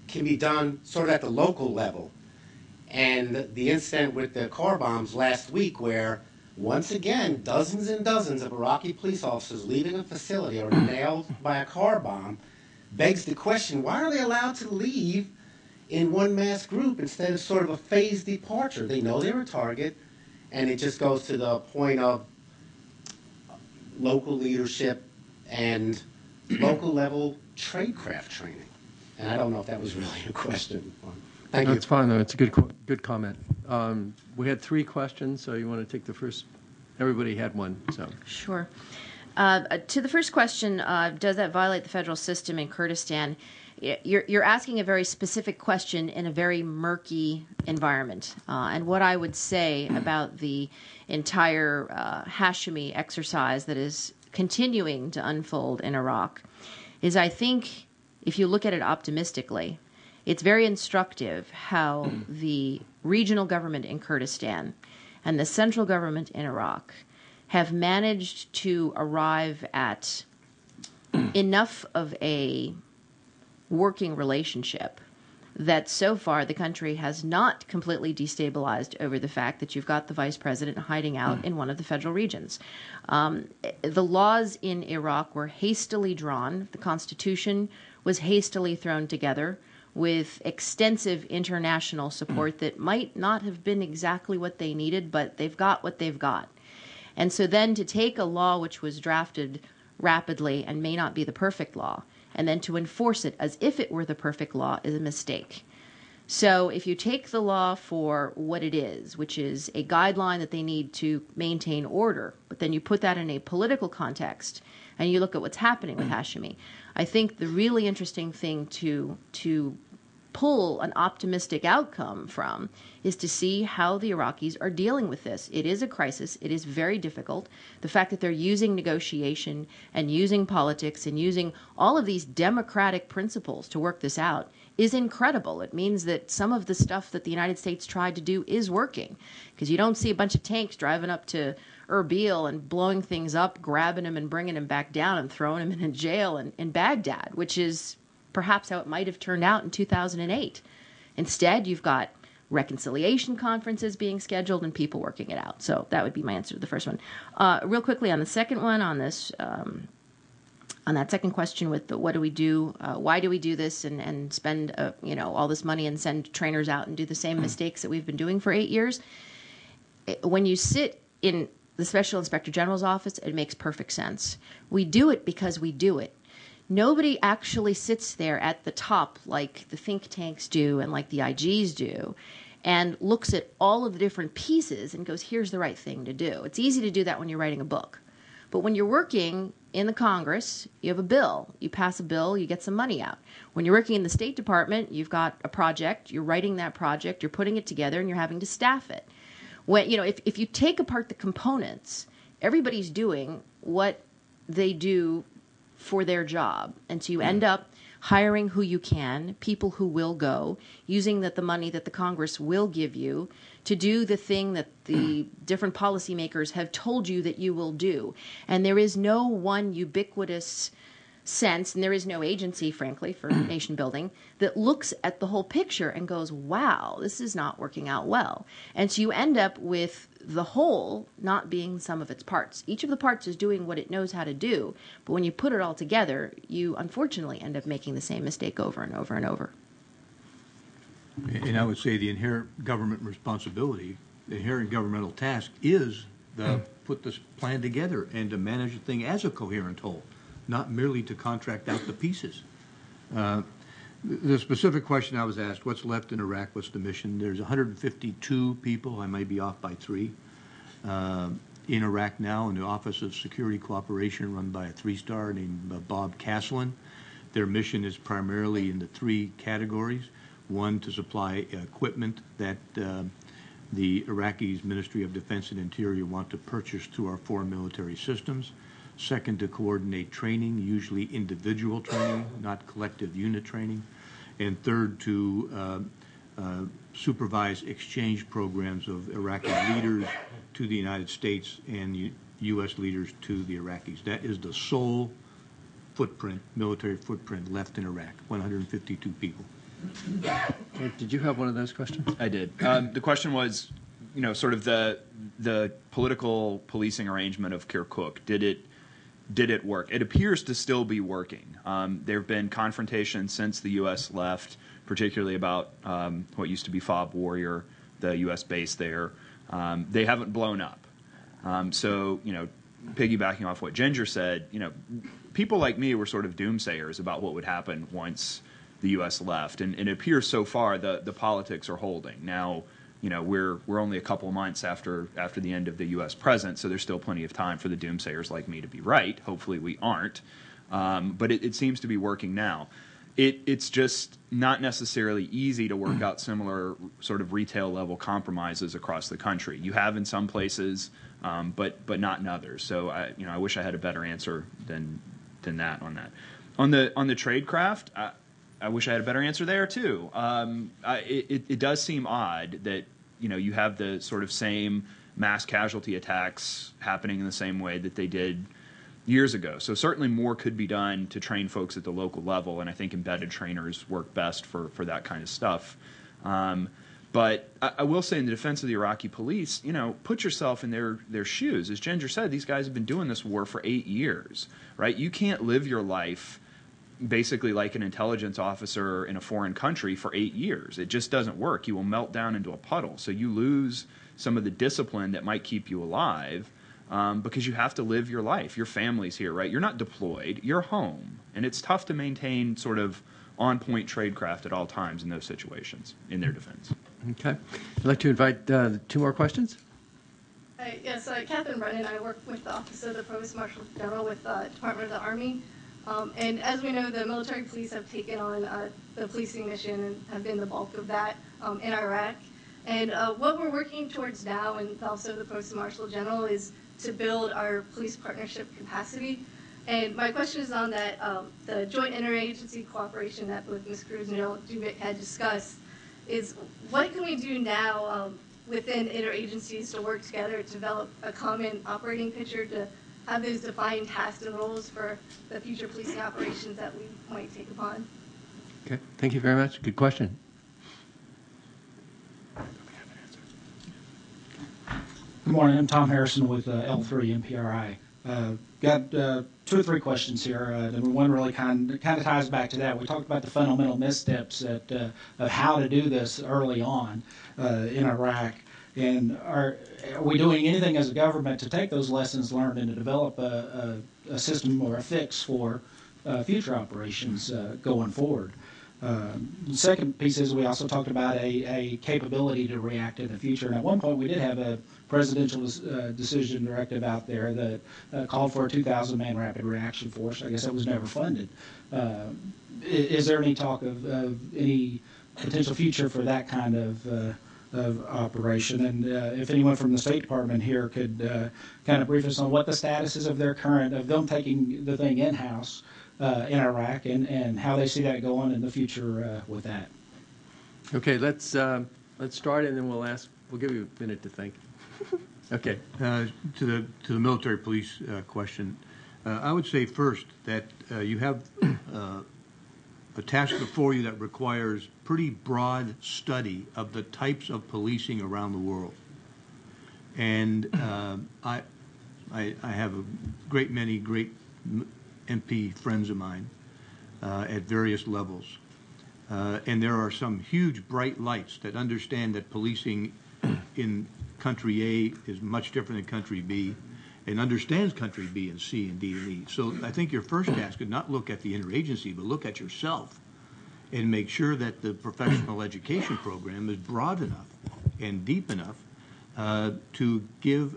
can be done sort of at the local level. And the incident with the car bombs last week, where once again dozens and dozens of Iraqi police officers leaving a facility are nailed by a car bomb, begs the question, why are they allowed to leave in one mass group instead of sort of a phased departure? They know they're a target, and it just goes to the point of local leadership and local level tradecraft training. And I don't know if that was really a question. Thank you. That's fine, though. It's a good comment. We had 3 questions, so you want to take the first? Everybody had one, so. Sure. To the first question, does that violate the federal system in Kurdistan? You're asking a very specific question in a very murky environment. And what I would say about the entire Hashemi exercise that is continuing to unfold in Iraq is, I think, if you look at it optimistically, it's very instructive how the regional government in Kurdistan and the central government in Iraq have managed to arrive at enough of a working relationship that so far the country has not completely destabilized over the fact that you've got the vice president hiding out in one of the federal regions. The laws in Iraq were hastily drawn. The Constitution was hastily thrown together with extensive international support that might not have been exactly what they needed, but they've got what they've got. And so then to take a law which was drafted rapidly and may not be the perfect law, and then to enforce it as if it were the perfect law is a mistake. So if you take the law for what it is, which is a guideline that they need to maintain order, but then you put that in a political context and you look at what's happening with Hashemi, I think the really interesting thing to pull an optimistic outcome from is to see how the Iraqis are dealing with this. It is a crisis. It is very difficult. The fact that they're using negotiation and using politics and using all of these democratic principles to work this out is incredible. It means that some of the stuff that the United States tried to do is working, because you don't see a bunch of tanks driving up to Erbil and blowing things up, grabbing him and bringing him back down and throwing him in a jail in Baghdad, which is perhaps how it might have turned out in 2008. Instead, you've got reconciliation conferences being scheduled and people working it out. So that would be my answer to the first one. Real quickly on the second one, on this, on that second question with the what do we do, why do we do this and spend all this money and send trainers out and do the same mistakes that we've been doing for 8 years? When you sit in the Special Inspector General's office, it makes perfect sense. We do it because we do it. Nobody actually sits there at the top like the think tanks do and like the IGs do and looks at all of the different pieces and goes, here's the right thing to do. It's easy to do that when you're writing a book. But when you're working in the Congress, you have a bill. You pass a bill, you get some money out. When you're working in the State Department, you've got a project, you're writing that project, you're putting it together, and you're having to staff it. When, if you take apart the components, everybody's doing what they do for their job. And so you end up hiring who you can, people who will go, using the money that the Congress will give you to do the thing that the different policymakers have told you that you will do. And there is no one ubiquitous sense, and there is no agency, frankly, for nation building, that looks at the whole picture and goes, wow, this is not working out well. And so you end up with the whole not being some of its parts. Each of the parts is doing what it knows how to do, but when you put it all together, you unfortunately end up making the same mistake over and over and over. And I would say the inherent government responsibility, the inherent governmental task is to put this plan together and to manage the thing as a coherent whole, not merely to contract out the pieces. The specific question I was asked, what's left in Iraq, what's the mission? There's 152 people, I may be off by 3, in Iraq now in the Office of Security Cooperation run by a 3-star named Bob Caslin. Their mission is primarily in the 3 categories. 1, to supply equipment that the Iraqis' Ministry of Defense and Interior want to purchase through our foreign military systems. 2nd, to coordinate training, usually individual training, not collective unit training. And 3rd, to supervise exchange programs of Iraqi leaders to the United States and U.S. leaders to the Iraqis. That is the sole footprint, military footprint left in Iraq, 152 people. Did you have one of those questions? I did. The question was, sort of the political policing arrangement of Kirkuk. Did it work? It appears to still be working. There have been confrontations since the U.S. left, particularly about what used to be Fob Warrior, the U.S. base there. They haven't blown up. So, piggybacking off what Ginger said, people like me were sort of doomsayers about what would happen once the U.S. left, and it appears so far the politics are holding. Now, we're only a couple months after the end of the U.S. presence, so there's still plenty of time for the doomsayers like me to be right. Hopefully we aren't, but it seems to be working now. It's just not necessarily easy to work out similar sort of retail level compromises across the country. You have in some places, but not in others. So I wish I had a better answer than that on that. On the tradecraft, I wish I had a better answer there too. It does seem odd that you have the sort of same mass casualty attacks happening in the same way that they did years ago. So certainly more could be done to train folks at the local level, and I think embedded trainers work best for that kind of stuff. But I will say in the defense of the Iraqi police, put yourself in their shoes. As Ginger said, these guys have been doing this war for 8 years, right? You can't live your life basically like an intelligence officer in a foreign country for 8 years. It just doesn't work. You will melt down into a puddle. So you lose some of the discipline that might keep you alive because you have to live your life. Your family's here, right? You're not deployed. You're home. And it's tough to maintain sort of on-point tradecraft at all times in those situations in their defense. Okay. I'd like to invite 2 more questions. Yes, Catherine Brennan. I work with the Office of the Provost Marshal General with the Department of the Army. And as we know, the military police have taken on the policing mission and have been the bulk of that in Iraq. And what we're working towards now, and also the Provost Marshal General, is to build our police partnership capacity. And my question is on that, the joint interagency cooperation that both Ms. Cruz and General Dubik had discussed, is what can we do now within interagencies to work together to develop a common operating picture to have those defined tasks and roles for the future policing operations that we might take upon? Okay, thank you very much. Good question. Good morning. I'm Tom Harrison with L3 MPRI. Got 2 or 3 questions here, and one really kind of ties back to that. We talked about the fundamental missteps of how to do this early on in Iraq. And are we doing anything as a government to take those lessons learned and to develop a system or a fix for future operations going forward? The second piece is we also talked about a capability to react in the future. And at one point we did have a presidential decision directive out there that called for a 2,000-man rapid reaction force. I guess that was never funded. Is there any talk of any potential future for that kind of of operation. And if anyone from the State Department here could kind of brief us on what the status is of their current, of them taking the thing in-house in Iraq, and how they see that going in the future with that. Okay, let's start, and then we'll give you a minute to think. Okay. To the military police question, I would say first that you have a task before you that requires pretty broad study of the types of policing around the world. And I have a great many great MP friends of mine at various levels. And there are some huge bright lights that understand that policing in country A is much different than country B, and understands country B and C and D and E. So I think your first task is not look at the interagency, but look at yourself and make sure that the professional education program is broad enough and deep enough to give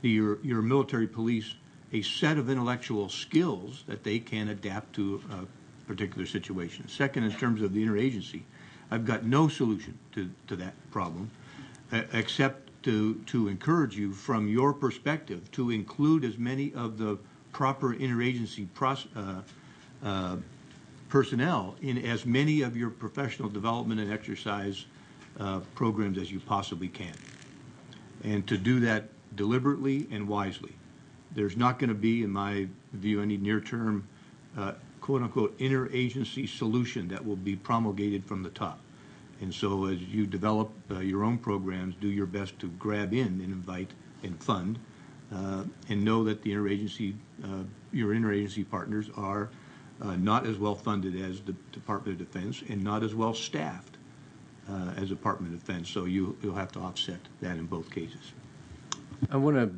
your military police a set of intellectual skills that they can adapt to a particular situation. Second, in terms of the interagency, I've got no solution to that problem except to encourage you from your perspective to include as many of the proper interagency personnel in as many of your professional development and exercise programs as you possibly can. And to do that deliberately and wisely. There's not going to be, in my view, any near-term quote-unquote interagency solution that will be promulgated from the top. And so as you develop your own programs, do your best to grab in and invite and fund and know that the interagency, your interagency partners are not as well funded as the Department of Defense and not as well staffed as the Department of Defense. So you'll have to offset that in both cases. I want to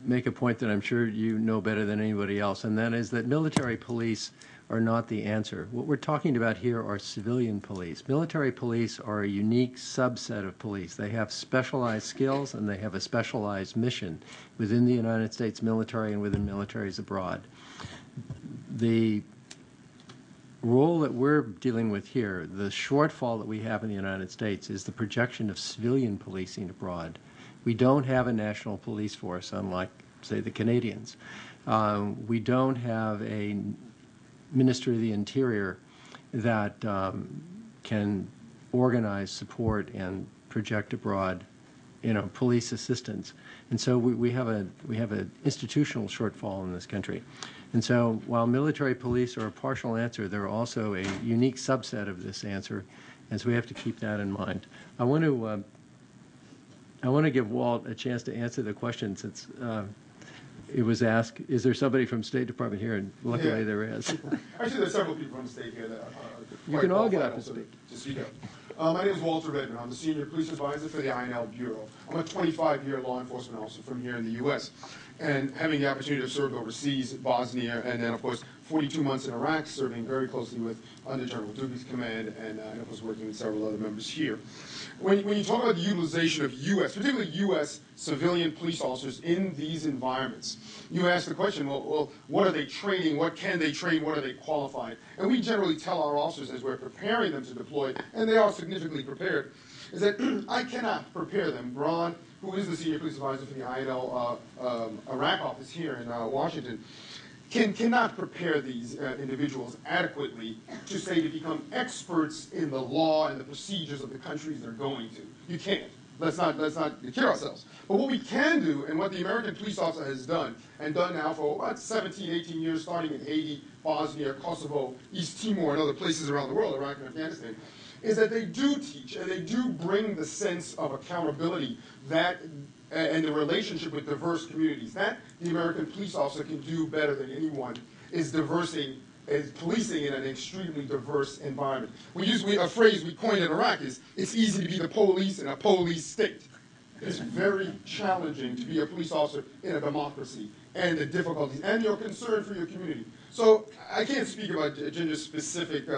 make a point that I'm sure you know better than anybody else, and that is that military police are not the answer. What we're talking about here are civilian police. Military police are a unique subset of police. They have specialized skills and they have a specialized mission within the United States military and within militaries abroad. The role that we're dealing with here, the shortfall that we have in the United States, is the projection of civilian policing abroad. We don't have a national police force, unlike, say, the Canadians. We don't have a Ministry of the Interior that can organize, support, and project abroad, police assistance. And so we have an institutional shortfall in this country. And so while military police are a partial answer, they're also a unique subset of this answer, and so we have to keep that in mind. I want to give Walt a chance to answer the question, since it was asked, is there somebody from State Department here? And luckily there is. Actually, there's several people from the state here that are you can all get up and speak. To speak up. My name is Walter Redman. I'm the Senior Police Advisor for the INL Bureau. I'm a 25-year law enforcement officer from here in the U.S. And having the opportunity to serve overseas, Bosnia, and then, of course, 42 months in Iraq, serving very closely with Under General Dugan's command, and of course, working with several other members here. When you talk about the utilization of U.S., particularly U.S. civilian police officers in these environments, you ask the question, well, what are they training? What can they train? What are they qualified? And we generally tell our officers as we're preparing them to deploy, and they are significantly prepared, is that I cannot prepare them. Ron, who is the Senior Police Advisor for the INL Iraq office here in Washington, cannot prepare these individuals adequately to say to become experts in the law and the procedures of the countries they're going to. You can't. Let's not kid ourselves. But what we can do, and what the American police officer has done, and done now for about 17, 18 years, starting in Haiti, Bosnia, Kosovo, East Timor, and other places around the world, Iraq and Afghanistan, is that they do teach and they do bring the sense of accountability that and the relationship with diverse communities. That the American police officer can do better than anyone is policing in an extremely diverse environment. A phrase we coined in Iraq is, it's easy to be the police in a police state. It's very challenging to be a police officer in a democracy, and the difficulties, and your concern for your community. So I can't speak about Ginger's specific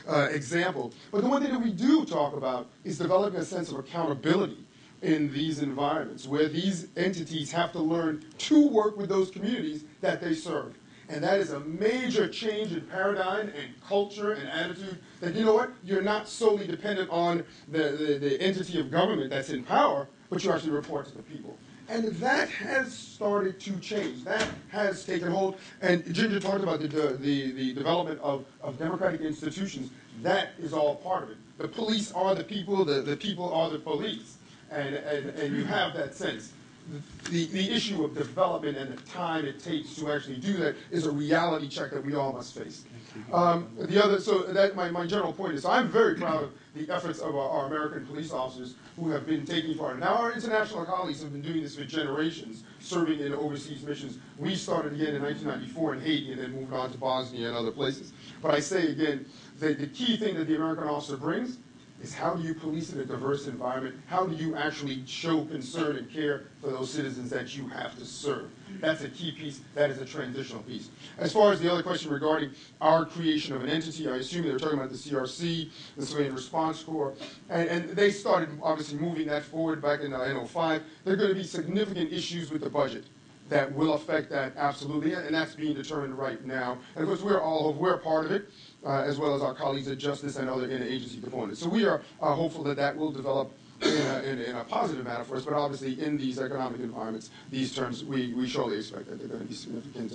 example, but the one thing that we do talk about is developing a sense of accountability in these environments, where these entities have to learn to work with those communities that they serve. And that is a major change in paradigm and culture and attitude that, you know what, you're not solely dependent on the entity of government that's in power, but you actually report to the people. And that has started to change. That has taken hold. And Ginger talked about the development of democratic institutions. That is all part of it. The police are the people. The people are the police. And you have that sense. The issue of development and the time it takes to actually do that is a reality check that we all must face. My general point is I'm very proud of the efforts of our American police officers who have been taking part. Now our international colleagues have been doing this for generations, serving in overseas missions. We started again in 1994 in Haiti and then moved on to Bosnia and other places. But I say again, that the key thing that the American officer brings is how do you police in a diverse environment? How do you actually show concern and care for those citizens that you have to serve? That's a key piece. That is a transitional piece. As far as the other question regarding our creation of an entity, I assume they were talking about the CRC, the Civilian Response Corps, and they started obviously moving that forward back in 2005. There are going to be significant issues with the budget that will affect that absolutely, and that's being determined right now. And of course, we're part of it, as well as our colleagues at Justice and other interagency components. So we are hopeful that that will develop in a positive manner for us, but obviously in these economic environments, these terms, we surely expect that there are going to be significant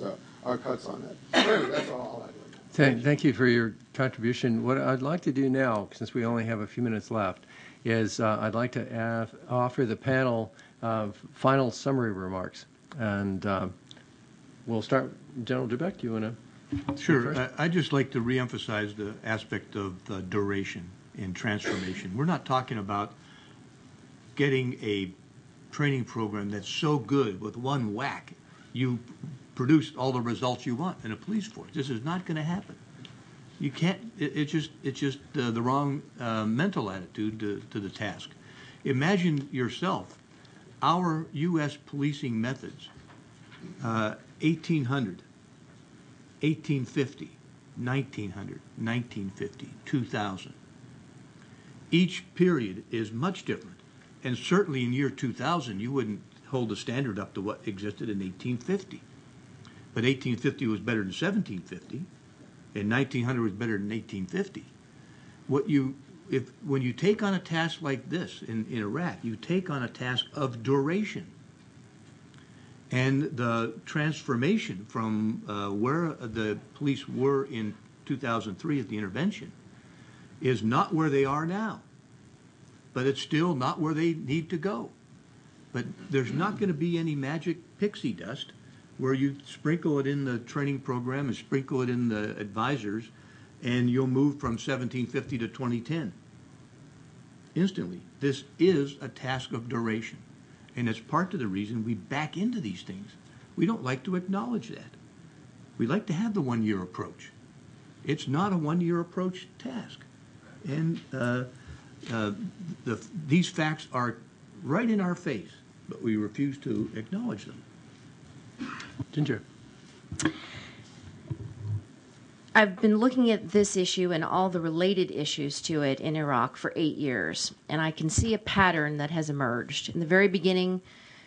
cuts on that. But anyway, that's all I'll add. Thank you for your contribution. What I'd like to do now, since we only have a few minutes left, is I'd like to offer the panel final summary remarks. And we'll start, General Dubeck, do you want to? Sure. I'd just like to reemphasize the aspect of duration and transformation. We're not talking about getting a training program that's so good with one whack you produce all the results you want in a police force. This is not going to happen. You can't. It's just the wrong mental attitude to the task. Imagine yourself. Our U.S. policing methods, 1800, 1850, 1900, 1950, 2000. Each period is much different. And certainly in year 2000, you wouldn't hold the standard up to what existed in 1850. But 1850 was better than 1750, and 1900 was better than 1850. When you take on a task like this in Iraq, you take on a task of duration. And the transformation from where the police were in 2003 at the intervention is not where they are now. But it's still not where they need to go. But there's not going to be any magic pixie dust where you sprinkle it in the training program and sprinkle it in the advisors, and you'll move from 1750 to 2010. Instantly. This is a task of duration. And it's part of the reason we back into these things. We don't like to acknowledge that. We like to have the one-year approach. It's not a one-year approach task. And these facts are right in our face, but we refuse to acknowledge them. Ginger. I've been looking at this issue and all the related issues to it in Iraq for 8 years, and I can see a pattern that has emerged. In the very beginning,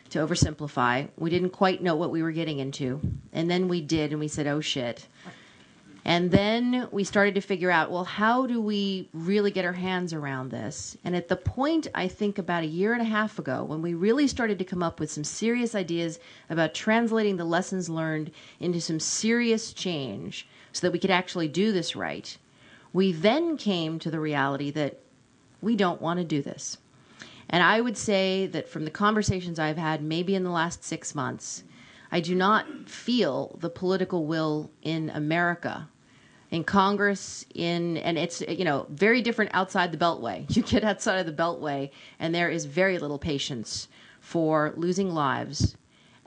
to oversimplify, we didn't quite know what we were getting into, and then we did, and we said, oh shit. And then we started to figure out, well, how do we really get our hands around this? And at the point, I think about a year and a half ago, when we really started to come up with some serious ideas about translating the lessons learned into some serious change so that we could actually do this right, we then came to the reality that we don't want to do this. And I would say that from the conversations I've had, maybe in the last 6 months, I do not feel the political will in America, in Congress, and it's, very different outside the Beltway. You get outside of the Beltway, and there is very little patience for losing lives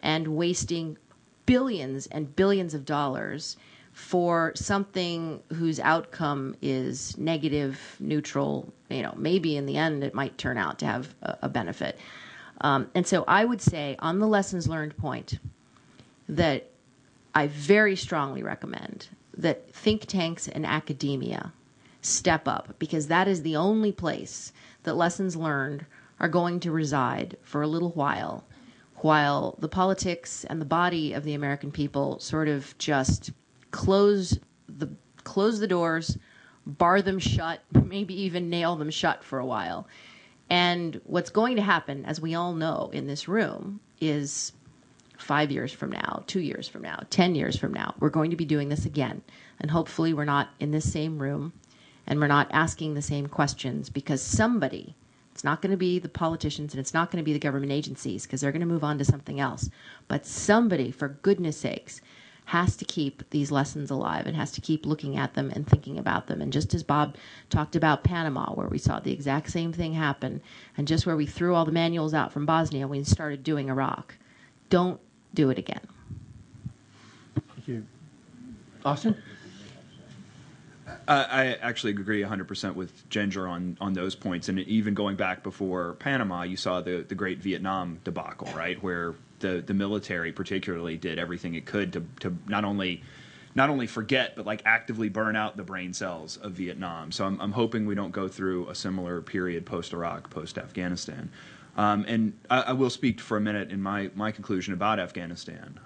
and wasting billions and billions of dollars for something whose outcome is negative, neutral. Maybe in the end it might turn out to have a benefit. And so I would say on the lessons learned point that I very strongly recommend that think tanks and academia step up, because that is the only place that lessons learned are going to reside for a little while, while the politics and the body of the American people sort of just close the doors, bar them shut, maybe even nail them shut for a while. And what's going to happen, as we all know in this room, is 5 years from now, 2 years from now, 10 years from now, we're going to be doing this again. And hopefully we're not in this same room and we're not asking the same questions, because somebody, it's not going to be the politicians and it's not going to be the government agencies, because they're going to move on to something else. But somebody, for goodness sakes, has to keep these lessons alive and has to keep looking at them and thinking about them. And just as Bob talked about Panama, where we saw the exact same thing happen, and just where we threw all the manuals out from Bosnia when we started doing Iraq, don't do it again. Thank you. Austin? I actually agree 100% with Ginger on those points. And even going back before Panama, you saw the great Vietnam debacle, right, where the military particularly did everything it could to not only forget, but like actively burn out the brain cells of Vietnam. So I'm hoping we don't go through a similar period post-Iraq, post-Afghanistan. And I will speak for a minute in my conclusion about Afghanistan,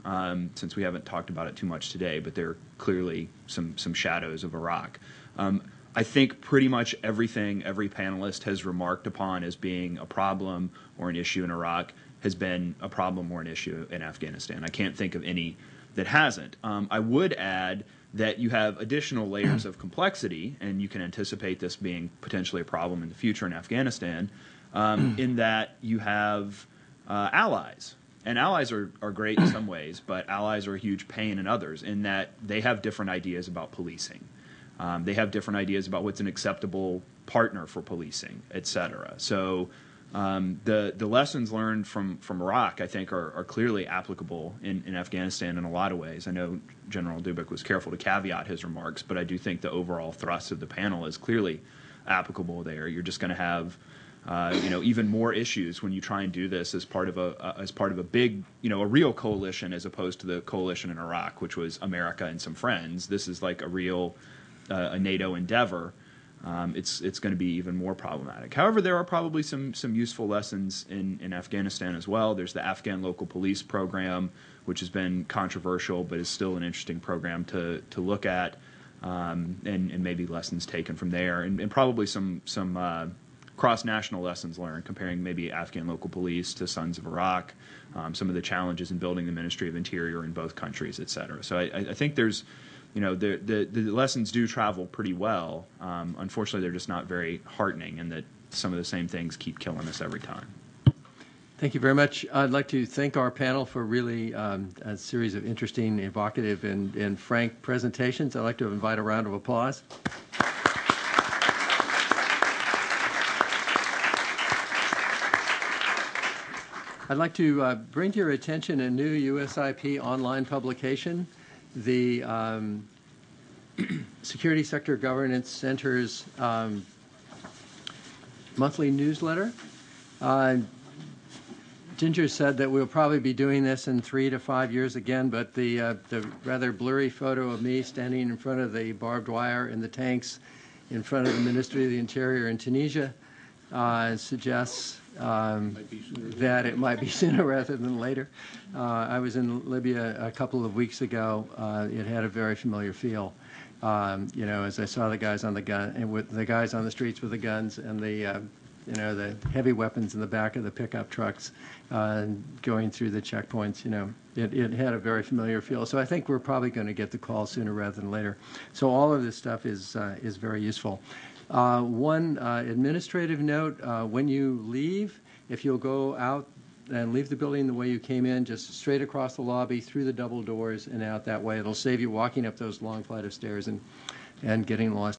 since we haven't talked about it too much today, but there are clearly some shadows of Iraq. I think pretty much everything every panelist has remarked upon as being a problem or an issue in Iraq has been a problem or an issue in Afghanistan. I can't think of any that hasn't. I would add that you have additional layers of complexity, and you can anticipate this being potentially a problem in the future in Afghanistan, in that you have allies. And allies are great in some ways, but allies are a huge pain in others, in that they have different ideas about policing. They have different ideas about what's an acceptable partner for policing, et cetera. So the lessons learned from Iraq, I think, are clearly applicable in Afghanistan in a lot of ways. I know General Dubik was careful to caveat his remarks, but I do think the overall thrust of the panel is clearly applicable there. You're just going to have even more issues when you try and do this as part of a big, a real coalition, as opposed to the coalition in Iraq, which was America and some friends. This is like a real a NATO endeavor. It's going to be even more problematic. However, there are probably some useful lessons in Afghanistan as well. There's the Afghan local police program, which has been controversial, but is still an interesting program to look at, and maybe lessons taken from there, and probably some cross-national lessons learned, comparing maybe Afghan local police to Sons of Iraq, some of the challenges in building the Ministry of Interior in both countries, et cetera. So I think there's, the lessons do travel pretty well. Unfortunately, they're just not very heartening, and that some of the same things keep killing us every time. Thank you very much. I'd like to thank our panel for really a series of interesting, evocative, and frank presentations. I'd like to invite a round of applause. I'd like to bring to your attention a new USIP online publication, the Security Sector Governance Center's monthly newsletter. Ginger said that we'll probably be doing this in 3 to 5 years again, but the rather blurry photo of me standing in front of the barbed wire in the tanks in front of the Ministry of the Interior in Tunisia suggests that it might be sooner rather than later. I was in Libya a couple of weeks ago. It had a very familiar feel. As I saw the guys on the gun and with the guys on the streets with the guns and the heavy weapons in the back of the pickup trucks going through the checkpoints. It had a very familiar feel. So I think we're probably going to get the call sooner rather than later. So all of this stuff is very useful. One administrative note, when you leave, if you'll go out and leave the building the way you came in, just straight across the lobby, through the double doors and out that way. It'll save you walking up those long flight of stairs and getting lost.